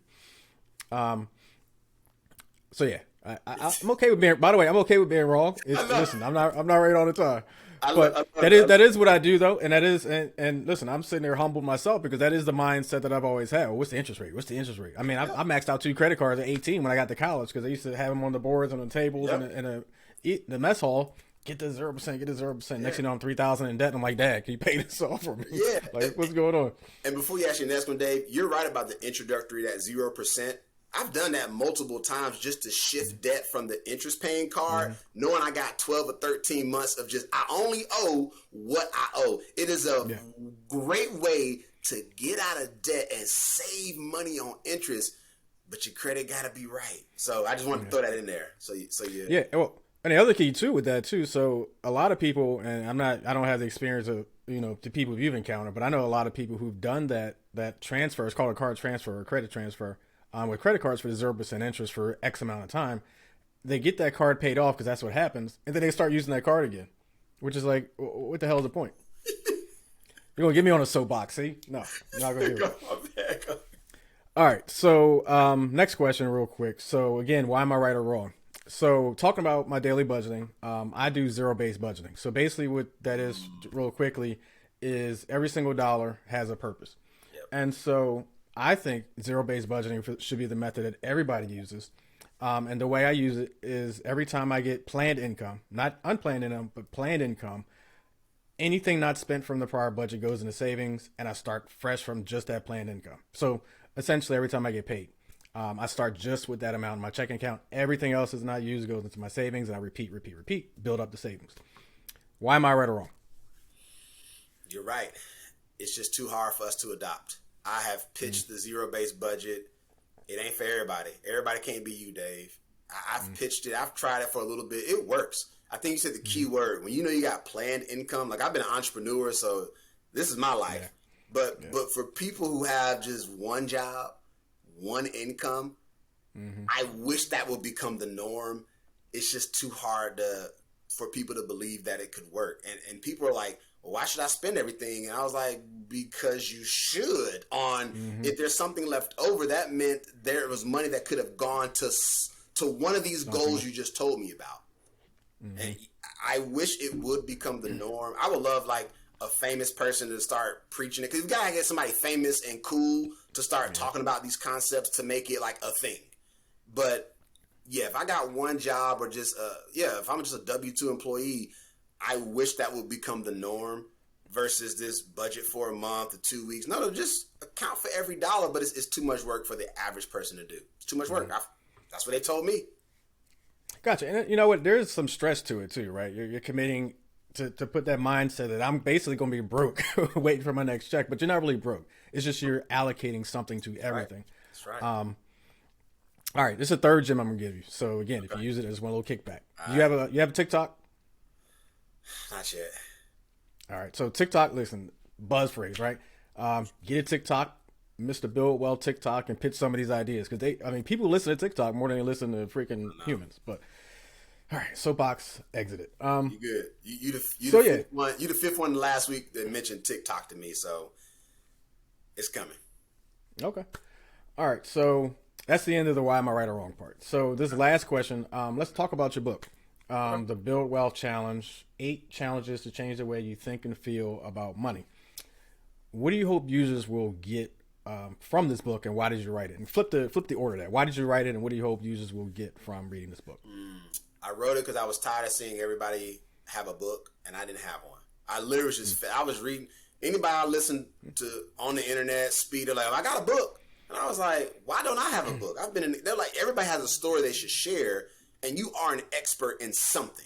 So yeah, I'm okay with being. By the way, I'm okay with being wrong. Listen, I'm not right all the time. But that is what I do though, and that is and listen, I'm sitting there humbled myself because that is the mindset that I've always had. Well, what's the interest rate? What's the interest rate? I mean, I maxed out 2 credit cards at 18 when I got to college because I used to have them on the boards and the tables and the mess hall. Get the 0%, get the 0%. Next thing you know, I'm $3,000 in debt. And I'm like, Dad, can you pay this off for me? Yeah, like what's going on? And before you ask your next one, Dave, you're right about the introductory, that 0%. I've done that multiple times just to shift debt from the interest paying card, knowing I got 12 or 13 months of just, I only owe what I owe. It is a great way to get out of debt and save money on interest, but your credit got to be right. So I just wanted to throw that in there. So yeah. Yeah. Well, and the other key too with that too. So a lot of people, and I don't have the experience of, the people you've encountered, but I know a lot of people who've done that transfer. It's called a card transfer or credit transfer. With credit cards for the 0% interest for X amount of time, they get that card paid off because that's what happens, and then they start using that card again, which is like, what the hell is the point? You're gonna get me on a soapbox, see? No, you're not gonna do it. All right, so next question, real quick. So again, why am I right or wrong? So talking about my daily budgeting, I do zero-based budgeting. So basically, what that is, real quickly, is every single dollar has a purpose, and so I think zero-based budgeting should be the method that everybody uses. And the way I use it is every time I get planned income, not unplanned income, but planned income, anything not spent from the prior budget goes into savings, and I start fresh from just that planned income. So essentially every time I get paid, I start just with that amount in my checking account. Everything else is not used, goes into my savings, and I repeat, build up the savings. Why am I right or wrong? You're right. It's just too hard for us to adopt. I have pitched the zero-based budget. It ain't for everybody. Everybody can't be you, Dave. I've pitched it. I've tried it for a little bit. It works. I think you said the key word. When you got planned income, like I've been an entrepreneur, so this is my life. Yeah. But for people who have just one job, one income, I wish that would become the norm. It's just too hard for people to believe that it could work. And people are like, well, why should I spend everything? And I was like, because you should. If there's something left over, that meant there was money that could have gone to one of these goals you just told me about. And I wish it would become the norm. I would love like a famous person to start preaching it, because you gotta get somebody famous and cool to start talking about these concepts to make it like a thing. But yeah, if I got one job or just if I'm just a W-2 employee, I wish that would become the norm versus this budget for a month or 2 weeks. No, just account for every dollar, but it's too much work for the average person to do. It's too much work. That's what they told me. Gotcha. And you know what? There's some stress to it too, right? You're committing to put that mindset that I'm basically going to be broke waiting for my next check, but you're not really broke. It's just you're allocating something to everything. That's right. All right. This is a third gem I'm going to give you. So again, if you use it, as one little kickback. You have a TikTok? Not yet. All right. So TikTok, listen, buzz phrase, right? Get a TikTok, Mr. Build Well TikTok, and pitch some of these ideas. Because people listen to TikTok more than they listen to freaking humans. But all right, soapbox exited. You good. You the fifth one last week that mentioned TikTok to me, so it's coming. Okay. All right. So that's the end of the why am I right or wrong part. So this last question, let's talk about your book. The Build Wealth Challenge, 8 challenges to change the way you think and feel about money. What do you hope users will get from this book, and why did you write it? And flip the order of that. Why did you write it, and what do you hope users will get from reading this book? I wrote it because I was tired of seeing everybody have a book, and I didn't have one. I literally was just, I was reading, anybody I listened to on the internet, speeder, like, I got a book. And I was like, why don't I have a book? They're like, everybody has a story they should share, and you are an expert in something.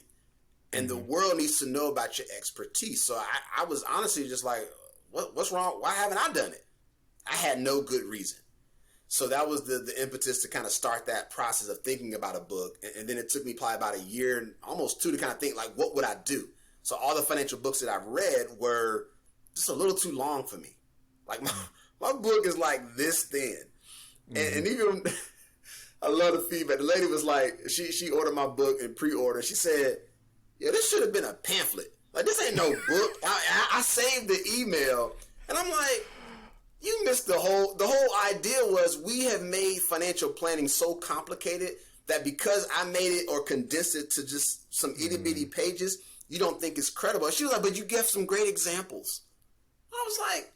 And the world needs to know about your expertise. So I was honestly just like, what's wrong? Why haven't I done it? I had no good reason. So that was the impetus to kind of start that process of thinking about a book. And then it took me probably about a year, almost two, to kind of think, like, what would I do? So all the financial books that I've read were just a little too long for me. Like, my book is like this thin. And even, I love the feedback. The lady was like, she ordered my book in pre-order. She said, yeah, this should have been a pamphlet. Like, this ain't no book. I saved the email, and I'm like, you missed the whole idea was we have made financial planning so complicated that because I made it or condensed it to just some itty bitty pages, you don't think it's credible. She was like, but you gave some great examples. I was like,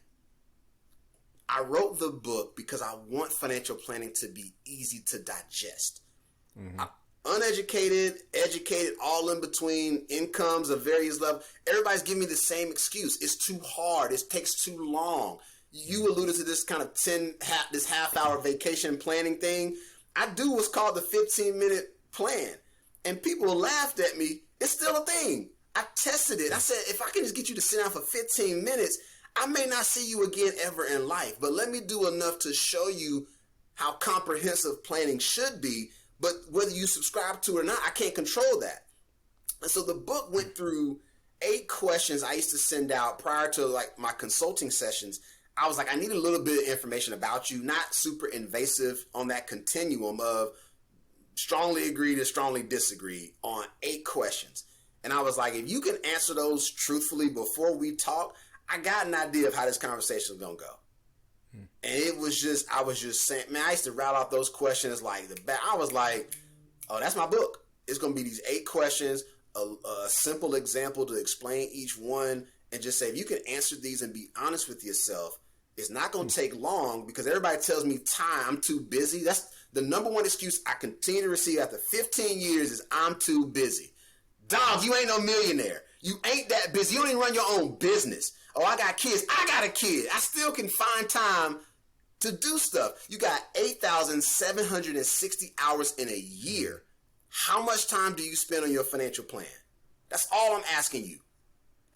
I wrote the book because I want financial planning to be easy to digest. Uneducated, educated, all in between, incomes of various levels. Everybody's giving me the same excuse. It's too hard. It takes too long. You alluded to this kind of this half-hour vacation planning thing. I do what's called the 15-minute plan. And people laughed at me. It's still a thing. I tested it. I said, if I can just get you to sit down for 15 minutes, I may not see you again ever in life. But let me do enough to show you how comprehensive planning should be. But whether you subscribe to it or not, I can't control that. And so the book went through 8 questions I used to send out prior to like my consulting sessions. I was like, I need a little bit of information about you, not super invasive on that continuum of strongly agree to strongly disagree on 8 questions. And I was like, if you can answer those truthfully before we talk, I got an idea of how this conversation is going to go. And it was just, I was just saying, man, I used to rattle off those questions like I was like, oh, that's my book. It's going to be these 8 questions, a simple example to explain each one, and just say, if you can answer these and be honest with yourself, it's not going to take long, because everybody tells me I'm too busy. That's the number one excuse I continue to receive after 15 years is I'm too busy. Dog, you ain't no millionaire. You ain't that busy. You don't even run your own business. Oh, I got kids. I got a kid. I still can find time to do stuff. You got 8,760 hours in a year. How much time do you spend on your financial plan? That's all I'm asking you.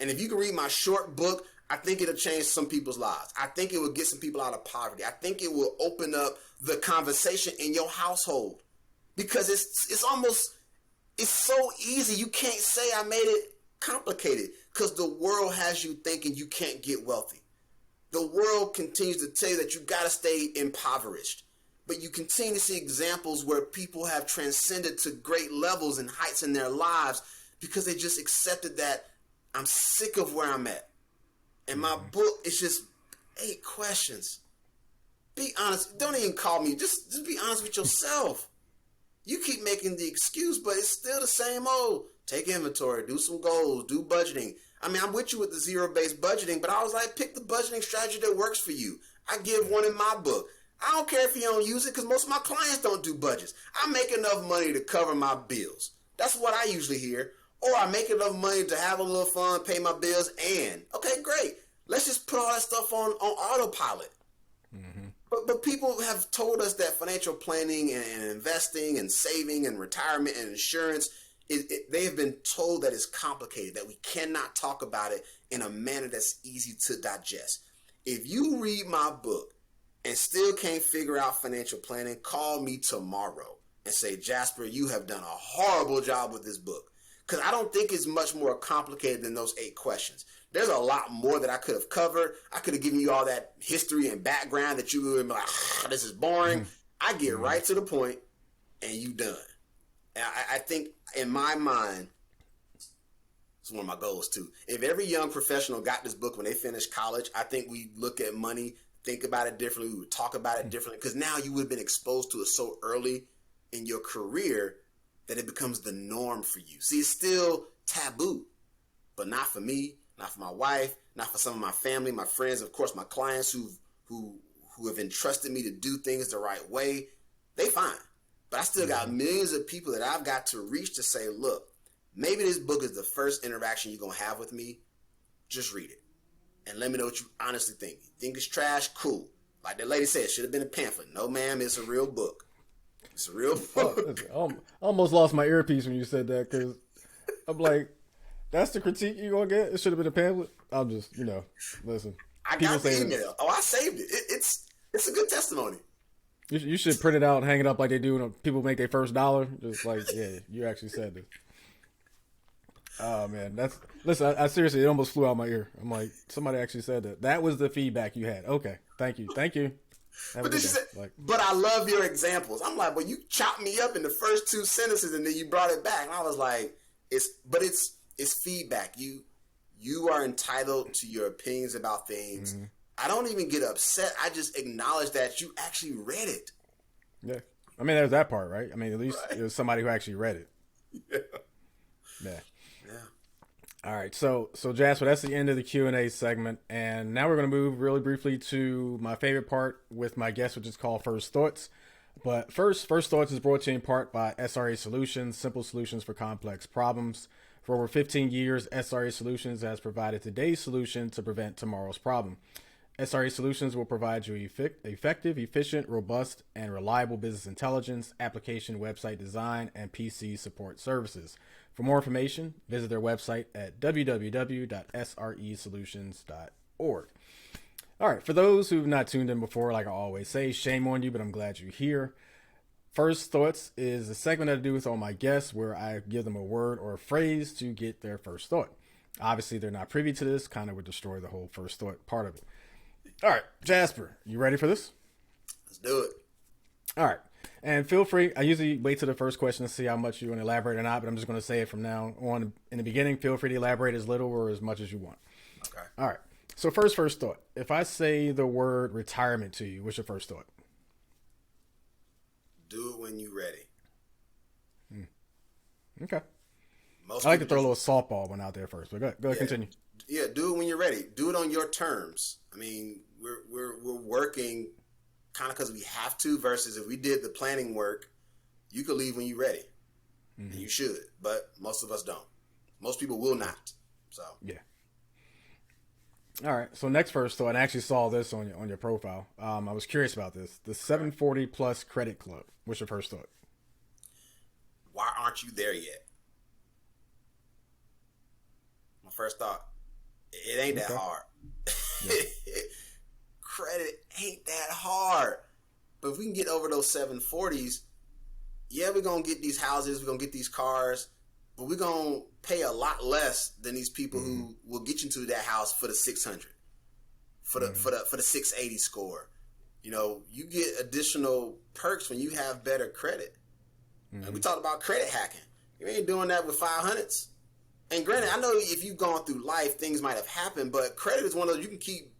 And if you can read my short book, I think it'll change some people's lives. I think it will get some people out of poverty. I think it will open up the conversation in your household, because it's so easy. You can't say I made it complicated, because the world has you thinking you can't get wealthy. The world continues to tell you that you got to stay impoverished. But you continue to see examples where people have transcended to great levels and heights in their lives because they just accepted that I'm sick of where I'm at. And my book is just 8 questions. Be honest. Don't even call me. Just be honest with yourself. You keep making the excuse, but it's still the same old. Take inventory, do some goals, do budgeting. I mean, I'm with you with the zero-based budgeting, but I was like, pick the budgeting strategy that works for you. I give one in my book. I don't care if you don't use it, because most of my clients don't do budgets. I make enough money to cover my bills. That's what I usually hear. Or I make enough money to have a little fun, pay my bills, and, okay, great. Let's just put all that stuff on autopilot. But people have told us that financial planning and investing and saving and retirement and insurance, they have been told that it's complicated, that we cannot talk about it in a manner that's easy to digest. If you read my book and still can't figure out financial planning, call me tomorrow and say, Jasper, you have done a horrible job with this book. Because I don't think it's much more complicated than those 8 questions. There's a lot more that I could have covered. I could have given you all that history and background that you would be like, this is boring. I get right to the point, and you done. And I think, in my mind, it's one of my goals too. If every young professional got this book when they finished college, I think we look at money, think about it differently. We would talk about it differently, because now you would have been exposed to it so early in your career that it becomes the norm for you. See, it's still taboo, but not for me, not for my wife, not for some of my family, my friends, of course, my clients who have entrusted me to do things the right way. They fine. But I still got millions of people that I've got to reach to say, look, maybe this book is the first interaction you're going to have with me, just read it and let me know what you honestly think. You think it's trash? Cool. Like the lady said, it should have been a pamphlet. No, ma'am, it's a real book. It's a real book. I almost lost my earpiece when you said that because I'm like, that's the critique you gonna get? It should have been a pamphlet. I'm just, listen. I got the email. Oh, I saved it. It's a good testimony. You should print it out and hang it up like they do when people make their first dollar. Just like, yeah, you actually said this. Oh man, listen. I seriously, it almost flew out my ear. I'm like, somebody actually said that. That was the feedback you had. Okay, thank you. But then she said, but I love your examples. I'm like, well, you chopped me up in the first two sentences and then you brought it back. And I was like, it's feedback. You are entitled to your opinions about things. Mm-hmm. I don't even get upset. I just acknowledge that you actually read it. Yeah. I mean, there's that part, right? I mean, at least it was somebody who actually read it. Yeah. All right, so Jasper, that's the end of the Q&A segment, and now we're going to move really briefly to my favorite part with my guest, which is called First Thoughts. But First Thoughts is brought to you in part by SRA Solutions, simple solutions for complex problems. For over 15 years, SRA Solutions has provided today's solution to prevent tomorrow's problem. SRA Solutions will provide you effective, efficient, robust, and reliable business intelligence, application, website design, and PC support services. For more information, visit their website at www.sresolutions.org. All right, for those who've not tuned in before, like I always say, shame on you, but I'm glad you're here. First Thoughts is a segment that I do with all my guests where I give them a word or a phrase to get their first thought. Obviously, they're not privy to this, kind of would destroy the whole first thought part of it. All right, Jasper, you ready for this? Let's do it. All right. And feel free, I usually wait till the first question to see how much you want to elaborate or not, but I'm just going to say it from now on. In the beginning, feel free to elaborate as little or as much as you want. Okay. All right. So first thought. If I say the word retirement to you, what's your first thought? Do it when you're ready. Okay. I like to throw a little softball one out there first, but go ahead, continue. Yeah, do it when you're ready. Do it on your terms. I mean, we're working kind of because we have to versus if we did the planning work, you could leave when you're ready. Mm-hmm. And you should, but most of us don't. Most people will not. So yeah. All right. So next first thought, and I actually saw this on your profile. I was curious about this. The 740 plus credit club. What's your first thought? Why aren't you there yet? My first thought, it ain't that hard. Yeah. Credit ain't that hard. But if we can get over those 740s, yeah, we're going to get these houses, we're going to get these cars, but we're going to pay a lot less than these people who will get you to that house for the 600, for the 680 score. You know, you get additional perks when you have better credit. And we talked about credit hacking. You ain't doing that with 500s. And granted, I know if you've gone through life, things might have happened, but credit is one of those you can keep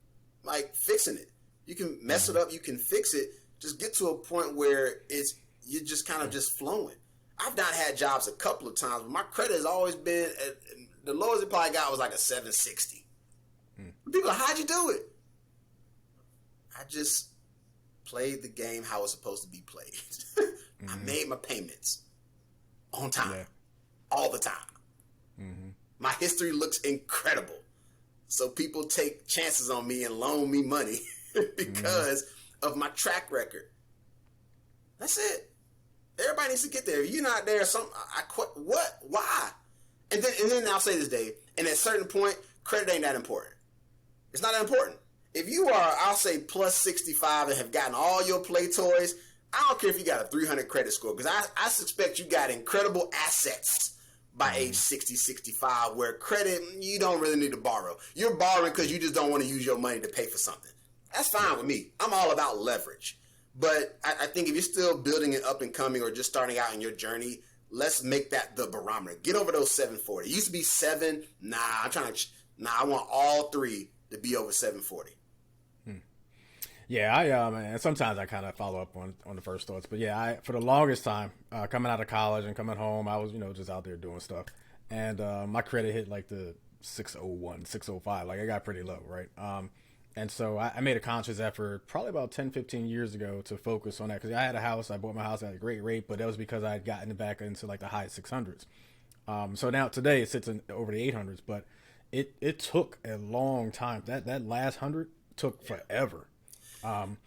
fixing it. You can mess it up, you can fix it. Just get to a point where you're just kind of just flowing. I've not had jobs a couple of times, but my credit has always been the lowest it probably got was like a 760. People are like, how'd you do it? I just played the game how it's supposed to be played. I made my payments on time, all the time. My history looks incredible. So people take chances on me and loan me money because of my track record. That's it. Everybody needs to get there. If you're not there, what? Why? And then I'll say this, Dave, and at a certain point, credit ain't that important. It's not that important. If you are, I'll say, plus 65 and have gotten all your play toys, I don't care if you got a 300 credit score, because I suspect you got incredible assets by age 60, 65, where credit, you don't really need to borrow. You're borrowing because you just don't want to use your money to pay for something. That's fine with me. I'm all about leverage. But I think if you're still building it up and coming or just starting out in your journey, let's make that the barometer. Get over those 740. It used to be 7. I want all three to be over 740. Yeah, and sometimes I kind of follow up on the first thoughts, but yeah, for the longest time, coming out of college and coming home, I was, just out there doing stuff, and my credit hit like the 601, 605, like I got pretty low, right? And so I made a conscious effort probably about 10, 15 years ago to focus on that, because I had a house, I bought my house at a great rate, but that was because I had gotten it back into like the high 600s. So now today it sits over the 800s, but it took a long time. That last 100 took forever. Um,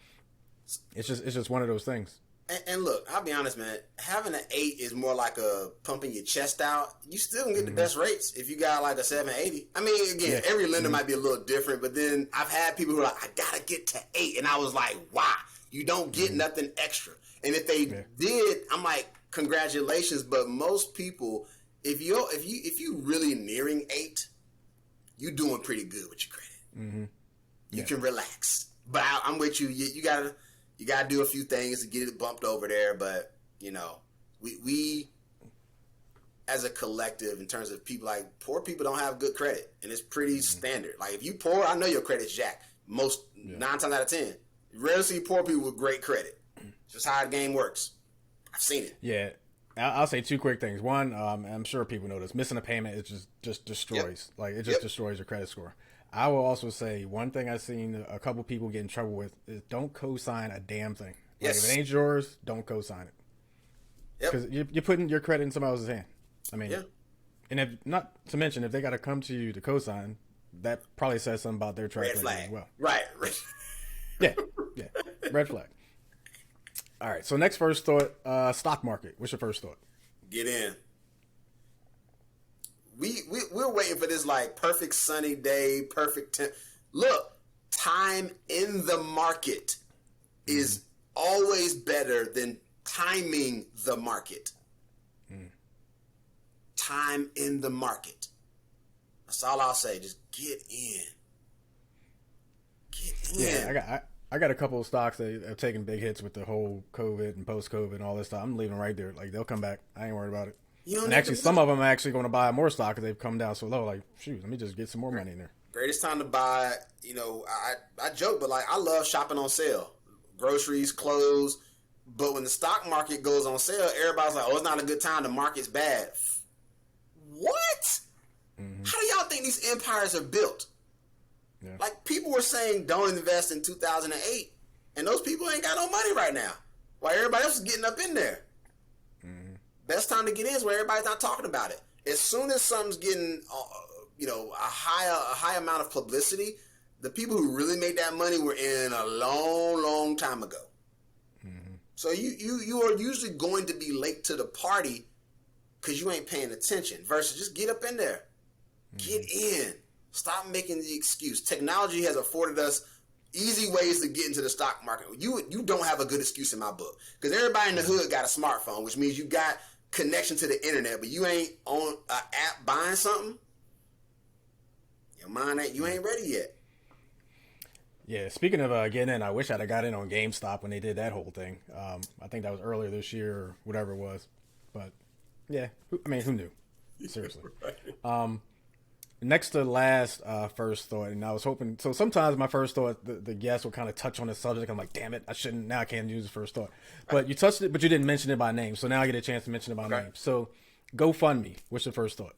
it's just one of those things. And look, I'll be honest, man. Having an 8 is more like a pumping your chest out. You still can get the best rates if you got like a 780. I mean, again, Yeah. every lender might be a little different, but then I've had people who are like, I gotta get to 8, and I was like, why? You don't get nothing extra. And if they did, I'm like, congratulations. But most people, if you really nearing 8, you're doing pretty good with your credit. You can relax. But I'm with you. You gotta do a few things to get it bumped over there. But you know, we as a collective, in terms of people, like poor people don't have good credit, and it's pretty standard. Like if you poor, I know your credit's jacked. Most 9 times out of 10, you rarely see poor people with great credit. It's just how the game works. I've seen it. Yeah. I'll say 2 quick things. One, I'm sure people know this. Missing a payment is just destroys. Like it just destroys your credit score. I will also say one thing I've seen a couple people get in trouble with is don't co-sign a damn thing. Like if it ain't yours, don't co-sign it. Because you're putting your credit in somebody else's hand. I mean, and if not to mention if they got to come to you to co-sign, that probably says something about their track record as well. Right. Yeah. Red flag. All right. So next first thought, stock market. What's your first thought? Get in. We're waiting for this like perfect sunny day, perfect temp. Look, time in the market is always better than timing the market. Time in the market. That's all I'll say. Just get in. Get in. Yeah, I got a couple of stocks that have taken big hits with the whole COVID and post-COVID and all this stuff. I'm leaving right there. Like they'll come back. I ain't worried about it. And actually, some of them are actually going to buy more stock because they've come down so low. Like, shoot, let me just get some more money in there. Greatest time to buy, you know, I joke, but like I love shopping on sale. Groceries, clothes. But when the stock market goes on sale, everybody's like, oh, it's not a good time. The market's bad. What? How do y'all think these empires are built? Yeah. Like people were saying don't invest in 2008, and those people ain't got no money right now. While everybody else is getting up in there. Best time to get in is where everybody's not talking about it. As soon as something's getting, a high amount of publicity, the people who really made that money were in a long, long time ago. So you are usually going to be late to the party because you ain't paying attention. Versus just get up in there, get in. Stop making the excuse. Technology has afforded us easy ways to get into the stock market. You don't have a good excuse in my book because everybody in the hood got a smartphone, which means you got connection to the internet, but you ain't on an app buying something. Your mind ain't, you ain't ready yet. Yeah, speaking of getting in, I wish I'd have got in on GameStop when they did that whole thing. I think that was earlier this year or whatever it was. But yeah, who knew? Seriously. Next to last first thought, and I was hoping, so sometimes my first thought, the guest will kind of touch on the subject. I'm like, damn it, now I can't use the first thought. But you touched it, but you didn't mention it by name. So now I get a chance to mention it by name. So GoFundMe, what's your first thought?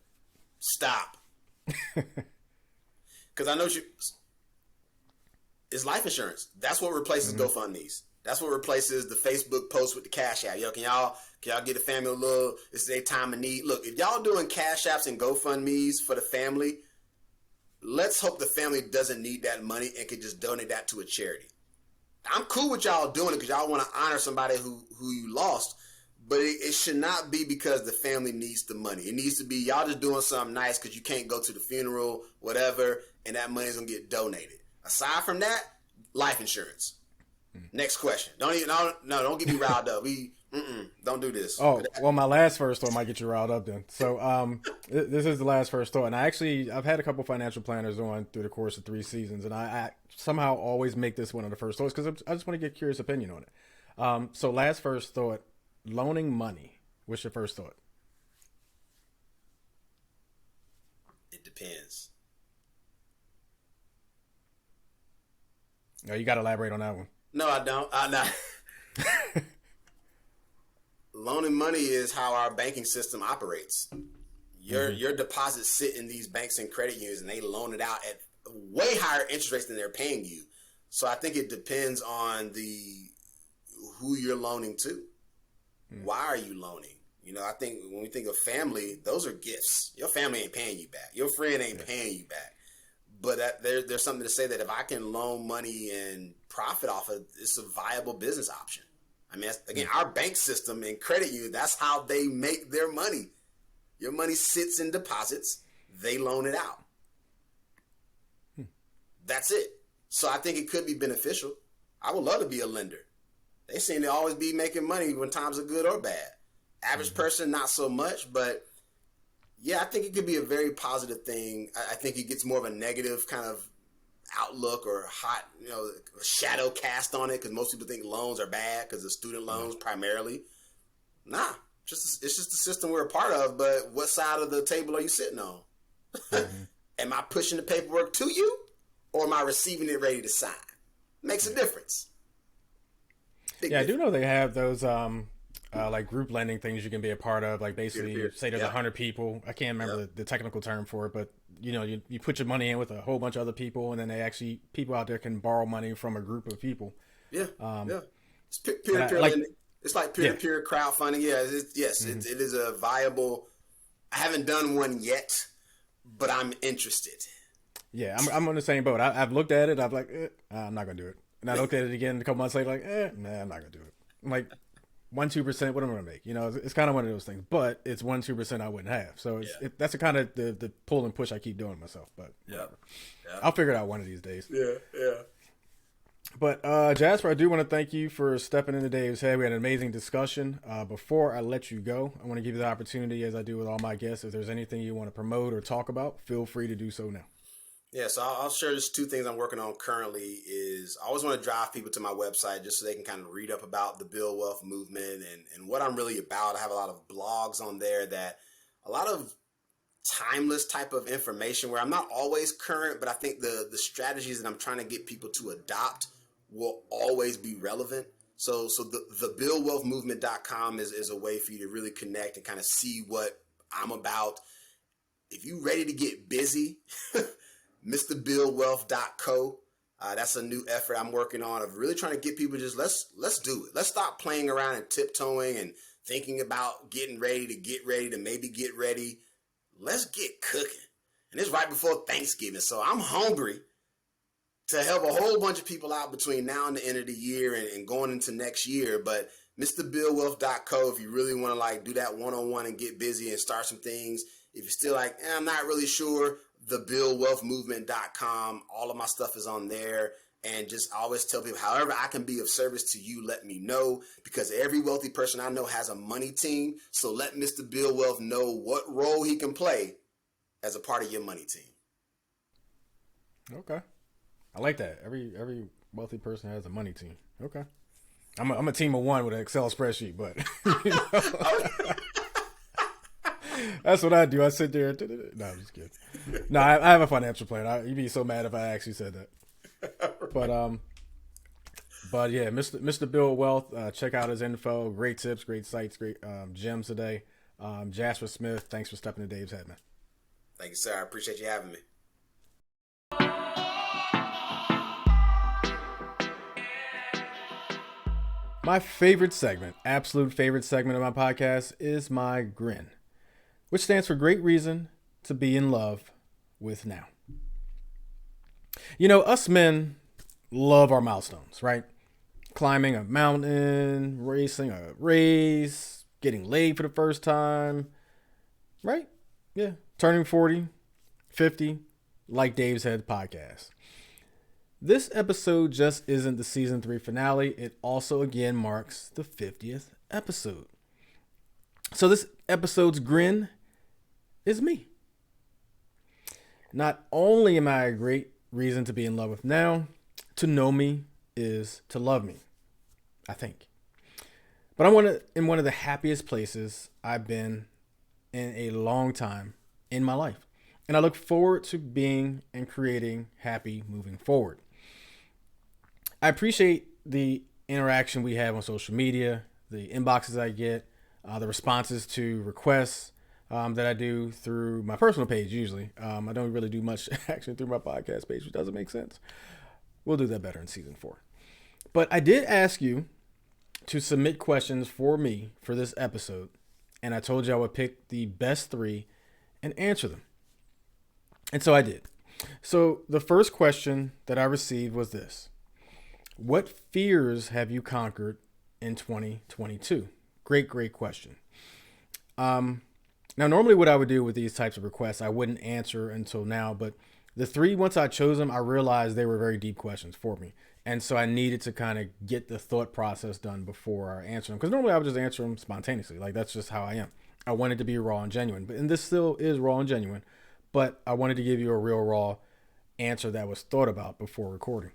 Stop. Because I know it's life insurance. That's what replaces GoFundMe's. That's what replaces the Facebook post with the Cash App. Yo, can y'all get the family a little? This is their time of need. Look, if y'all doing Cash Apps and GoFundMe's for the family, let's hope the family doesn't need that money and can just donate that to a charity. I'm cool with y'all doing it because y'all want to honor somebody who you lost, but it should not be because the family needs the money. It needs to be y'all just doing something nice because you can't go to the funeral, whatever, and that money's gonna get donated. Aside from that, life insurance. Next question. Don't get me riled up. Don't do this. Oh, well, my last first thought might get you riled up then. So this is the last first thought. And I've had a couple financial planners on through the course of 3 seasons, and I somehow always make this one of the first thoughts because I just want to get curious opinion on it. So last first thought, loaning money. What's your first thought? It depends. No, you got to elaborate on that one. No, I don't. I'm not. Loaning money is how our banking system operates. Your deposits sit in these banks and credit unions, and they loan it out at way higher interest rates than they're paying you. So I think it depends on who you're loaning to. Why are you loaning? You know, I think when we think of family, those are gifts. Your family ain't paying you back. Your friend ain't paying you back. But there's something to say that if I can loan money and profit off of it, it's a viable business option. I mean, again, our bank system and credit union, that's how they make their money. Your money sits in deposits. They loan it out. That's it. So I think it could be beneficial. I would love to be a lender. They seem to always be making money when times are good or bad. Average person, not so much, but yeah, I think it could be a very positive thing. I think it gets more of a negative kind of outlook or hot, shadow cast on it because most people think loans are bad because of student loans primarily. Nah, it's just the system we're a part of, but what side of the table are you sitting on? Am I pushing the paperwork to you or am I receiving it ready to sign? Makes a difference. I do know they have those like group lending things you can be a part of. Like basically, Peer-to-peer. say there's 100 people. I can't remember the technical term for it, but you put your money in with a whole bunch of other people, and then people out there can borrow money from a group of people. Yeah, it's peer-to-peer lending. It's like peer-to-peer crowdfunding. Yeah, it is a viable. I haven't done one yet, but I'm interested. Yeah, I'm on the same boat. I've looked at it. I'm like, I'm not gonna do it. And I looked at it again a couple months later, like, I'm not gonna do it. I'm like, 1-2%. What am I gonna make? It's kind of one of those things. But it's 1-2% I wouldn't have. So that's the kind of the pull and push I keep doing myself. But I'll figure it out one of these days. Yeah. But Jasper, I do want to thank you for stepping into Dave's head. We had an amazing discussion. Before I let you go, I want to give you the opportunity, as I do with all my guests. If there's anything you want to promote or talk about, feel free to do so now. Yeah, so I'll share just two things I'm working on currently. Is I always want to drive people to my website just so they can kind of read up about the Build Wealth movement and what I'm really about. I have a lot of blogs on there that a lot of timeless type of information where I'm not always current, but I think the strategies that I'm trying to get people to adopt will always be relevant. So the buildwealthmovement.com is a way for you to really connect and kind of see what I'm about. If you're ready to get busy, MrBuildWealth.co. That's a new effort I'm working on of really trying to get people just let's do it. Let's stop playing around and tiptoeing and thinking about getting ready to maybe get ready. Let's get cooking. And it's right before Thanksgiving, so I'm hungry to help a whole bunch of people out between now and the end of the year and going into next year. But MrBuildWealth.co, if you really want to like do that one-on-one and get busy and start some things. If you're still like, I'm not really sure, thebuildwealthmovement.com. All of my stuff is on there. And just always tell people, however I can be of service to you, let me know. Because every wealthy person I know has a money team. So let Mr. Build Wealth know what role he can play as a part of your money team. Okay. I like that. Every wealthy person has a money team. Okay. I'm a team of one with an Excel spreadsheet, but that's what I do. I sit there. No, I'm just kidding. No, I have a financial plan. You'd be so mad if I actually said that. But yeah, Mr. Build Wealth. Check out his info. Great tips, great sites, great gems today. Jasper Smith, thanks for stepping to Dave's head, man. Thank you, sir. I appreciate you having me. My favorite segment, absolute favorite segment of my podcast, is my GRIN, which stands for Great Reason to Be in Love with Now. Us men love our milestones, right? Climbing a mountain, racing a race, getting laid for the first time, right? Yeah. Turning 40, 50, like Dave's Head podcast. This episode just isn't the season 3 finale. It also again marks the 50th episode. So this episode's GRIN is me. Not only am I a great reason to be in love with now, to know me is to love me, I think. But I'm in one of the happiest places I've been in a long time in my life. And I look forward to being and creating happy moving forward. I appreciate the interaction we have on social media, the inboxes I get, the responses to requests that I do through my personal page usually. I don't really do much action through my podcast page, which doesn't make sense. We'll do that better in season 4. But I did ask you to submit questions for me for this episode. And I told you I would pick the best three and answer them. And so I did. So the first question that I received was this: what fears have you conquered in 2022? Great, great question. Now, normally what I would do with these types of requests, I wouldn't answer until now, but the three, once I chose them, I realized they were very deep questions for me. And so I needed to kind of get the thought process done before I answer them. Because normally I would just answer them spontaneously. Like, that's just how I am. I wanted to be raw and genuine. And this still is raw and genuine. But I wanted to give you a real raw answer that was thought about before recording.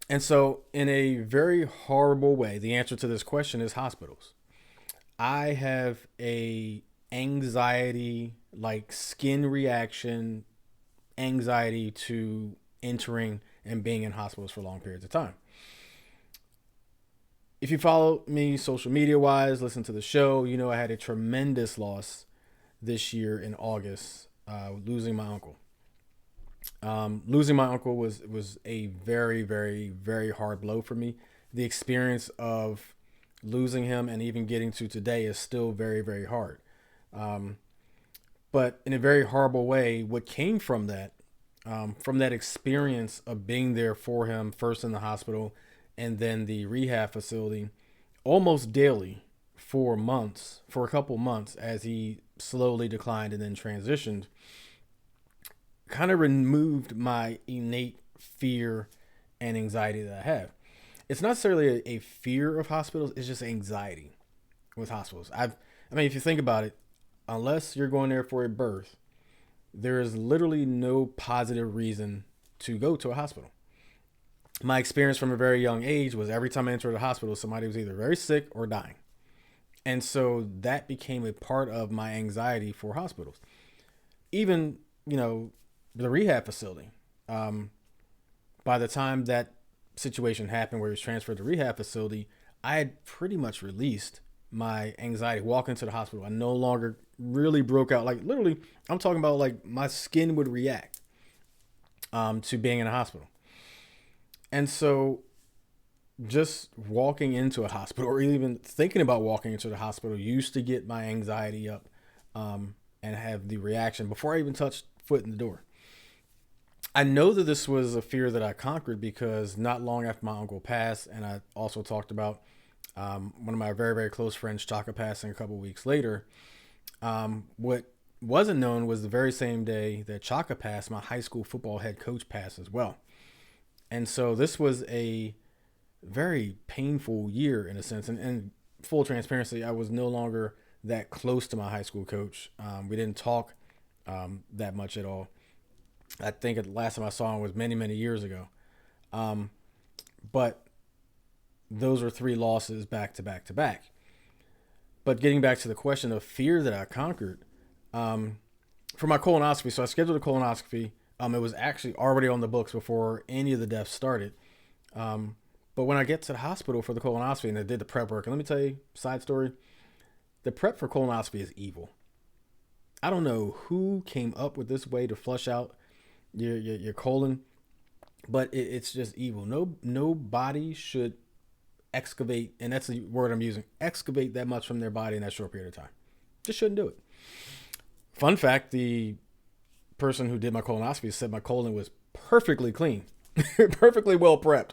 And so, in a very horrible way, the answer to this question is hospitals. I have a anxiety, like skin reaction, anxiety to entering and being in hospitals for long periods of time. If you follow me social media wise, listen to the show, you know I had a tremendous loss this year in August, losing my uncle. Losing my uncle was a very, very, very hard blow for me. The experience of losing him and even getting to today is still very, very hard. But in a very horrible way, what came from that experience of being there for him, first in the hospital and then the rehab facility, almost daily for a couple months as he slowly declined and then transitioned, kind of removed my innate fear and anxiety that I have. It's not necessarily a fear of hospitals, it's just anxiety with hospitals. I mean, if you think about it, unless you're going there for a birth, there is literally no positive reason to go to a hospital. My experience from a very young age was every time I entered a hospital, somebody was either very sick or dying. And so that became a part of my anxiety for hospitals. Even, the rehab facility. By the time that situation happened where he was transferred to rehab facility, I had pretty much released my anxiety walking to the hospital. I no longer really broke out. Like literally, I'm talking about like my skin would react to being in a hospital. And so just walking into a hospital or even thinking about walking into the hospital used to get my anxiety up and have the reaction before I even touched foot in the door. I know that this was a fear that I conquered because not long after my uncle passed, and I also talked about one of my very, very close friends, Chaka, passing a couple weeks later. What wasn't known was the very same day that Chaka passed, my high school football head coach passed as well. And so this was a very painful year in a sense. And full transparency, I was no longer that close to my high school coach. We didn't talk that much at all. I think the last time I saw him was many, many years ago. But those were three losses back to back to back. But getting back to the question of fear that I conquered, for my colonoscopy, so I scheduled a colonoscopy. It was actually already on the books before any of the deaths started. But when I get to the hospital for the colonoscopy and I did the prep work, and let me tell you, side story, the prep for colonoscopy is evil. I don't know who came up with this way to flush out your colon, but it's just evil. Nobody should excavate, and that's the word I'm using, excavate that much from their body in that short period of time. Just shouldn't do it. Fun fact, the person who did my colonoscopy said my colon was perfectly clean, perfectly well prepped.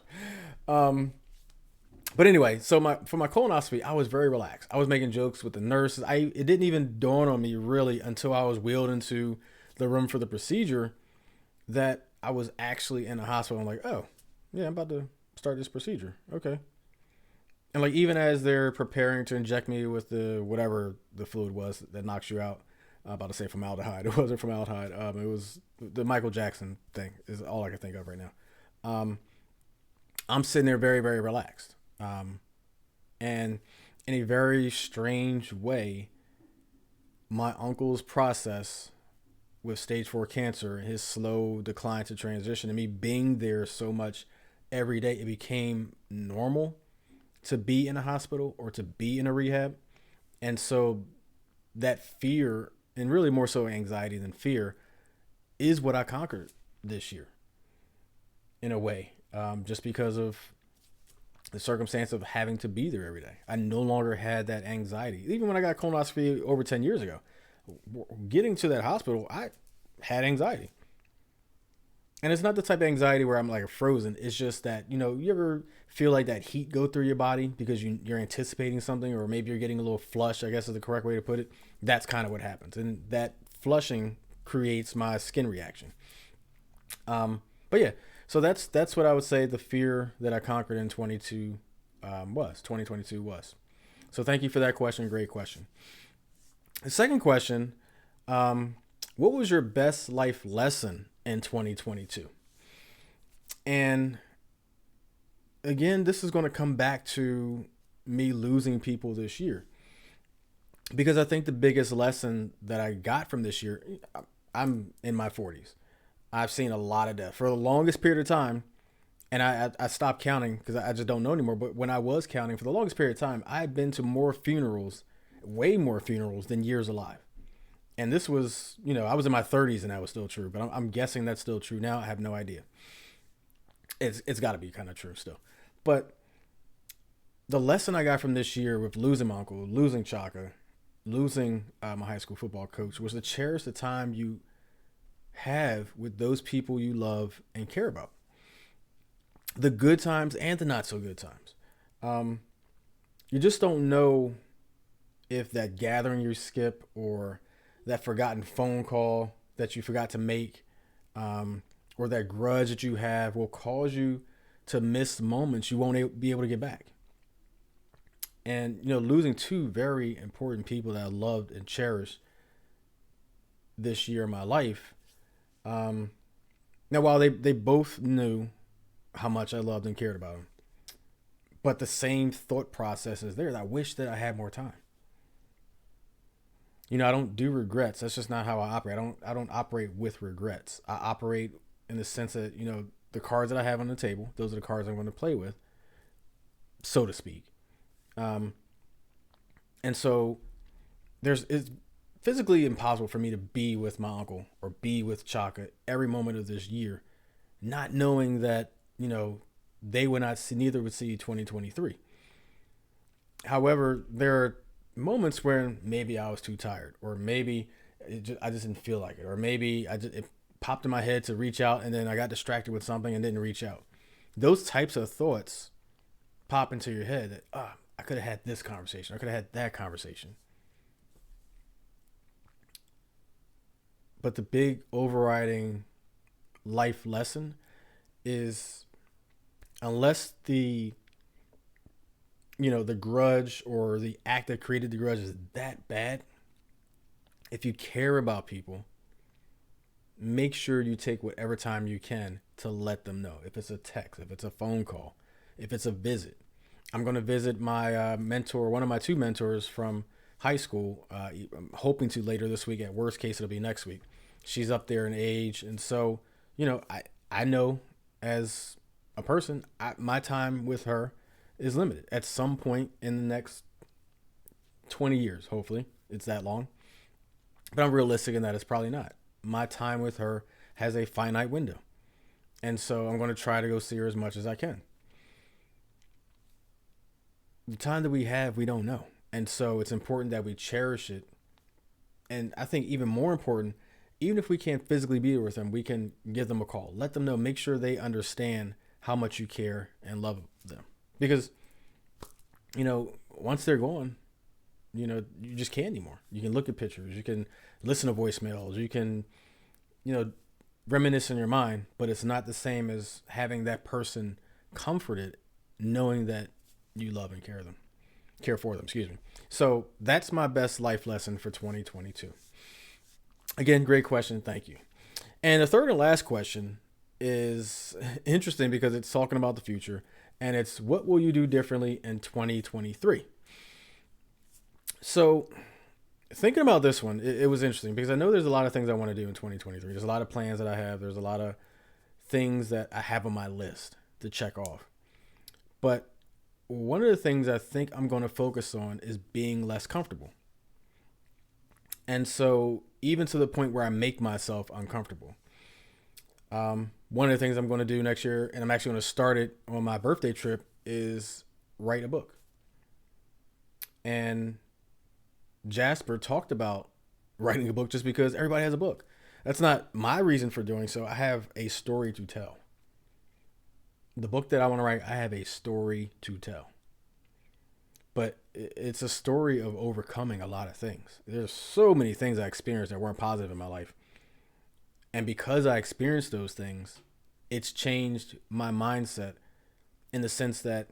But anyway, so for my colonoscopy, I was very relaxed. I was making jokes with the nurses. It didn't even dawn on me really until I was wheeled into the room for the procedure that I was actually in a hospital. I'm like, oh, yeah, I'm about to start this procedure. Okay. And like, even as they're preparing to inject me with the, whatever the fluid was that knocks you out, I'm about to say formaldehyde. It wasn't formaldehyde. It was the Michael Jackson thing is all I can think of right now. I'm sitting there very, very relaxed. And in a very strange way, my uncle's process with stage 4 cancer, his slow decline to transition, and me being there so much every day, it became normal to be in a hospital or to be in a rehab. And so that fear, and really more so anxiety than fear, is what I conquered this year in a way, just because of the circumstance of having to be there every day. I no longer had that anxiety. Even when I got colonoscopy over 10 years ago, getting to that hospital, I had anxiety. And it's not the type of anxiety where I'm like frozen. It's just that, you ever feel like that heat go through your body because you're anticipating something, or maybe you're getting a little flush, I guess is the correct way to put it. That's kind of what happens. And that flushing creates my skin reaction. But yeah, so that's what I would say the fear that I conquered in 2022 was. So thank you for that question. Great question. The second question, what was your best life lesson in 2022? And again, this is going to come back to me losing people this year, because I think the biggest lesson that I got from this year, I'm in my 40s. I've seen a lot of death for the longest period of time. And I stopped counting because I just don't know anymore. But when I was counting for the longest period of time, I had been to more funerals, way more funerals than years alive. And this was, I was in my 30s and that was still true. But I'm guessing that's still true now. I have no idea. It's got to be kind of true still. But the lesson I got from this year with losing my uncle, losing Chaka, losing my high school football coach, was to cherish the time you have with those people you love and care about. The good times and the not so good times. You just don't know if that gathering you skip, or that forgotten phone call that you forgot to make, or that grudge that you have will cause you to miss moments you won't be able to get back. And, losing two very important people that I loved and cherished this year in my life. Now, while they both knew how much I loved and cared about them, but the same thought process is there. I wish that I had more time. I don't do regrets. That's just not how I operate. I don't operate with regrets. I operate in the sense that, the cards that I have on the table, those are the cards I'm going to play with, so to speak. And so it's physically impossible for me to be with my uncle or be with Chaka every moment of this year, not knowing that, they would not see, neither would see 2023. However, there are moments where maybe I was too tired, or maybe I just didn't feel like it, or maybe it popped in my head to reach out and then I got distracted with something and didn't reach out. Those types of thoughts pop into your head that, I could have had this conversation. I could have had that conversation. But the big overriding life lesson is, unless the grudge or the act that created the grudge is that bad, if you care about people, make sure you take whatever time you can to let them know. If it's a text, if it's a phone call, if it's a visit. I'm going to visit my mentor, one of my two mentors from high school. I'm hoping to later this week. At worst case, it'll be next week. She's up there in age. And so, I know as a person, my time with her is limited. At some point in the next 20 years, hopefully, it's that long. But I'm realistic in that it's probably not. My time with her has a finite window. And so I'm going to try to go see her as much as I can. The time that we have, we don't know. And so it's important that we cherish it. And I think even more important, even if we can't physically be with them, we can give them a call. Let them know, make sure they understand how much you care and love them. Because, once they're gone, you just can't anymore. You can look at pictures, you can listen to voicemails, you can, reminisce in your mind, but it's not the same as having that person comforted, knowing that you love and care for them, excuse me. So that's my best life lesson for 2022. Again, great question. Thank you. And the third and last question is interesting because it's talking about the future, and it's, what will you do differently in 2023? So thinking about this one, it was interesting because I know there's a lot of things I want to do in 2023. There's a lot of plans that I have. There's a lot of things that I have on my list to check off. But one of the things I think I'm going to focus on is being less comfortable. And so even to the point where I make myself uncomfortable. One of the things I'm going to do next year, and I'm actually going to start it on my birthday trip, is write a book. And Jasper talked about writing a book just because everybody has a book. That's not my reason for doing so. I have a story to tell. The book that I want to write, I have a story to tell. But it's a story of overcoming a lot of things. There's so many things I experienced that weren't positive in my life. And because I experienced those things, it's changed my mindset in the sense that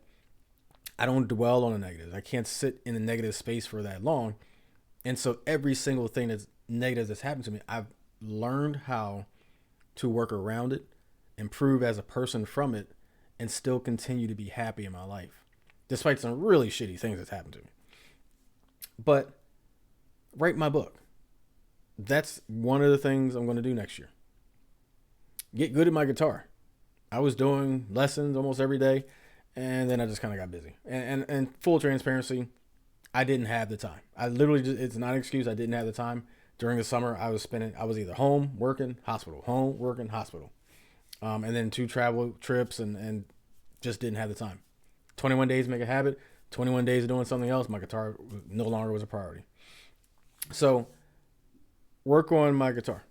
I don't dwell on the negatives. I can't sit in a negative space for that long. And so every single thing that's negative that's happened to me, I've learned how to work around it, improve as a person from it, and still continue to be happy in my life, despite some really shitty things that's happened to me. But write my book. That's one of the things I'm going to do next year. Get good at my guitar. I was doing lessons almost every day, and then I just kind of got busy. And full transparency, I didn't have the time. I literally just, it's not an excuse. I didn't have the time. During the summer, I was either home, working, hospital, home, working, hospital. And then 2 travel trips and just didn't have the time. 21 days make a habit. 21 days of doing something else, my guitar no longer was a priority. So work on my guitar.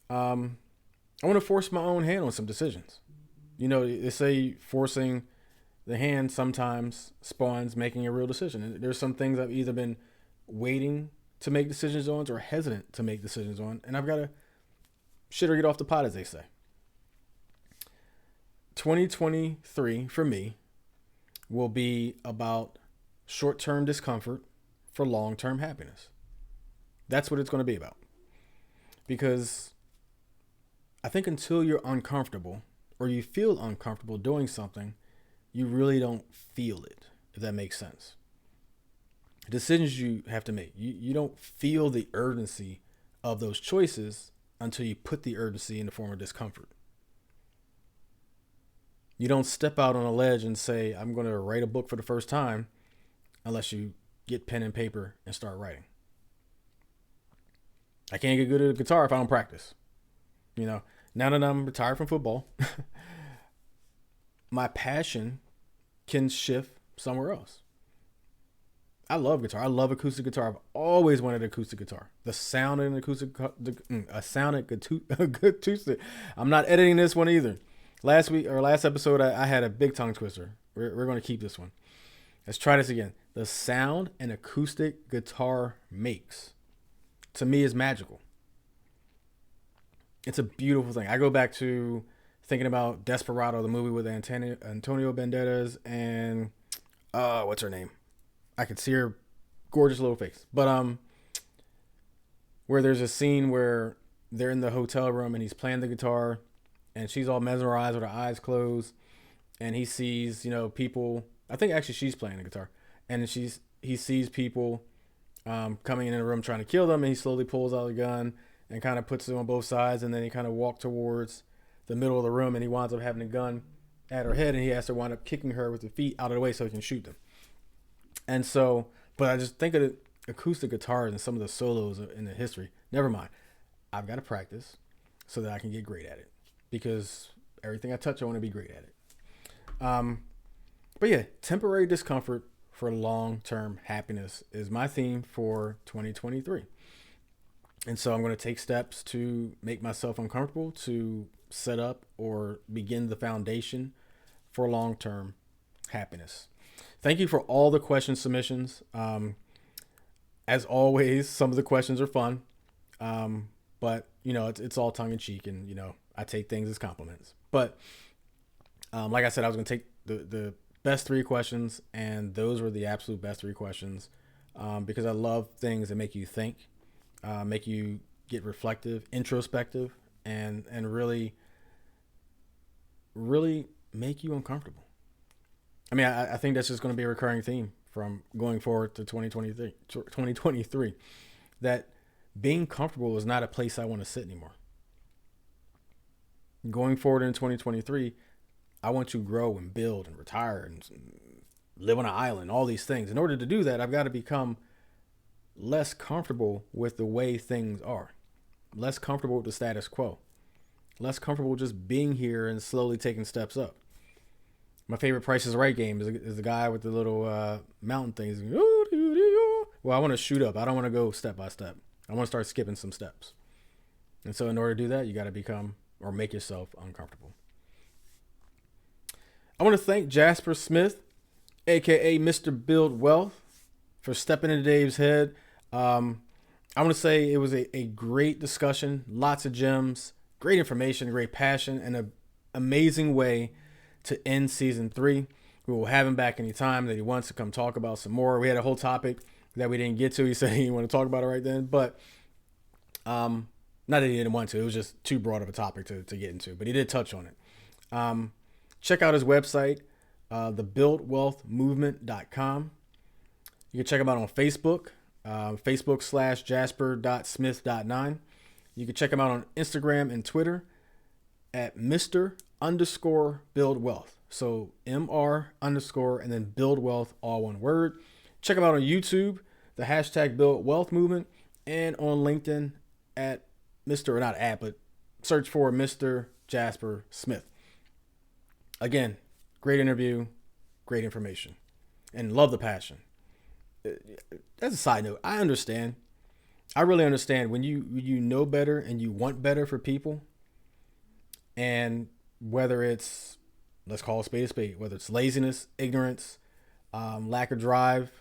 I want to force my own hand on some decisions. You know, they say forcing the hand sometimes spawns making a real decision. And there's some things I've either been waiting to make decisions on or hesitant to make decisions on. And I've got to shit or get off the pot, as they say. 2023 for me will be about short-term discomfort for long-term happiness. That's what it's going to be about. Because I think until you're uncomfortable or you feel uncomfortable doing something, you really don't feel it, if that makes sense. Decisions you have to make, you don't feel the urgency of those choices until you put the urgency in the form of discomfort. You don't step out on a ledge and say, I'm going to write a book for the first time unless you get pen and paper and start writing. I can't get good at a guitar if I don't practice. You know, now that I'm retired from football, my passion can shift somewhere else. I love guitar. I love acoustic guitar. I've always wanted an acoustic guitar. The sound in an acoustic, acoustic. I'm not editing this one either. Last episode, I had a big tongue twister. We're going to keep this one. Let's try this again. The sound an acoustic guitar makes, to me, is magical. It's a beautiful thing. I go back to thinking about Desperado, the movie with Antonio Banderas and what's her name? I could see her gorgeous little face. But where there's a scene where they're in the hotel room and he's playing the guitar and she's all mesmerized with her eyes closed, and he sees, people. I think actually she's playing the guitar, and he sees people coming in the room trying to kill them, and he slowly pulls out a gun and kind of puts it on both sides, and then he kind of walks towards the middle of the room, and he winds up having a gun at her head, and he has to wind up kicking her with the feet out of the way so he can shoot them. And so, but I just think of the acoustic guitars and some of the solos in the history. Never mind. I've got to practice so that I can get great at it, because everything I touch, I want to be great at it. But yeah, temporary discomfort for long-term happiness is my theme for 2023. And so I'm going to take steps to make myself uncomfortable, to set up or begin the foundation for long-term happiness. Thank you for all the question submissions. As always, some of the questions are fun, but it's all tongue in cheek, and I take things as compliments. But like I said, I was going to take the best 3 questions, and those were the absolute best 3 questions, because I love things that make you think, make you get reflective, introspective, and really, really make you uncomfortable. I mean, I think that's just going to be a recurring theme from going forward to 2023, that being comfortable is not a place I want to sit anymore. Going forward in 2023, I want to grow and build and retire and live on an island, all these things. In order to do that, I've got to become less comfortable with the way things are, less comfortable with the status quo, less comfortable just being here and slowly taking steps up. My favorite Price is Right game is the guy with the little mountain things. Well, I want to shoot up. I don't want to go step by step. I want to start skipping some steps. And so in order to do that, you got to become or make yourself uncomfortable. I want to thank Jasper Smith, aka Mr. Build Wealth, for stepping into Dave's head. I want to say it was a great discussion, lots of gems, great information, great passion, and an amazing way to end season 3. We will have him back anytime that he wants to come talk about some more. We had a whole topic that we didn't get to. He said he didn't want to talk about it right then, but not that he didn't want to. It was just too broad of a topic to get into, but he did touch on it. Check out his website, thebuildwealthmovement.com. You can check him out on Facebook, Facebook.com/jasper.smith.9. You can check him out on Instagram and Twitter at Mr_build wealth. So MR_ and then build wealth, all one word. Check him out on YouTube, the hashtag Build Wealth Movement, and on LinkedIn at Mr. or not at, but search for Mr. Jasper Smith. Again, great interview, great information, and love the passion. As a side note, I understand. I really understand when you know better and you want better for people, and whether it's, let's call a spade, whether it's laziness, ignorance, lack of drive,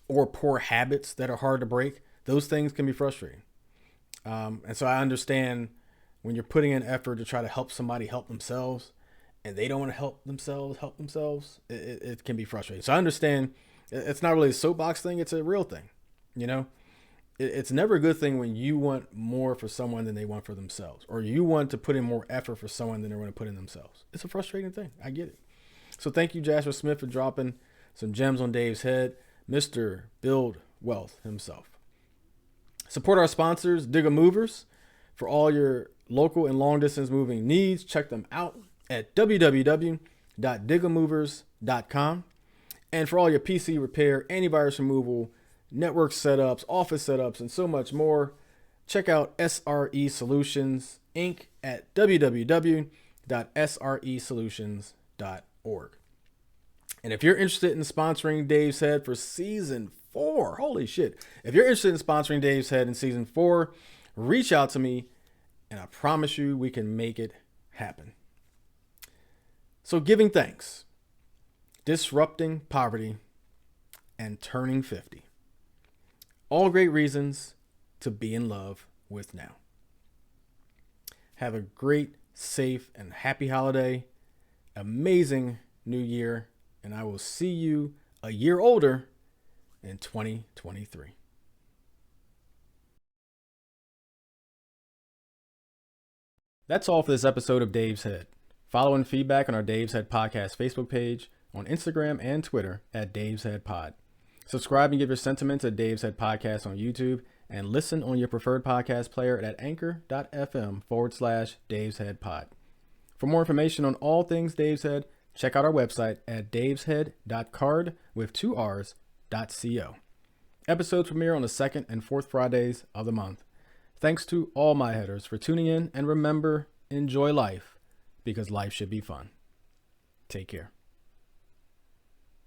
or poor habits that are hard to break, those things can be frustrating. And so I understand when you're putting in effort to try to help somebody help themselves and they don't want to help themselves, it can be frustrating. So I understand it's not really a soapbox thing. It's a real thing. It's never a good thing when you want more for someone than they want for themselves, or you want to put in more effort for someone than they want to put in themselves. It's a frustrating thing. I get it. So thank you, Jasper Smith, for dropping some gems on Dave's head. Mr. Build Wealth himself. Support our sponsors, Digga Movers, for all your local and long distance moving needs. Check them out at www.diggamovers.com. And for all your PC repair, antivirus removal, network setups, office setups, and so much more, check out SRE Solutions Inc. at www.sresolutions.org. And if you're interested in sponsoring Dave's Head for season 4, holy shit. If you're interested in sponsoring Dave's Head in season 4, reach out to me and I promise you we can make it happen. So giving thanks, disrupting poverty, and turning 50. All great reasons to be in love with now. Have a great, safe, and happy holiday. Amazing new year. And I will see you a year older in 2023. That's all for this episode of Dave's Head. Follow and feedback on our Dave's Head Podcast Facebook page, on Instagram and Twitter at Dave's Head Pod. Subscribe and give your sentiments at Dave's Head Podcast on YouTube, and listen on your preferred podcast player at anchor.fm/Dave's Head Pod. For more information on all things Dave's Head, check out our website at daveshead.card with 2 R's.co. Episodes premiere on the 2nd and 4th Fridays of the month. Thanks to all my headers for tuning in, and remember, enjoy life because life should be fun. Take care.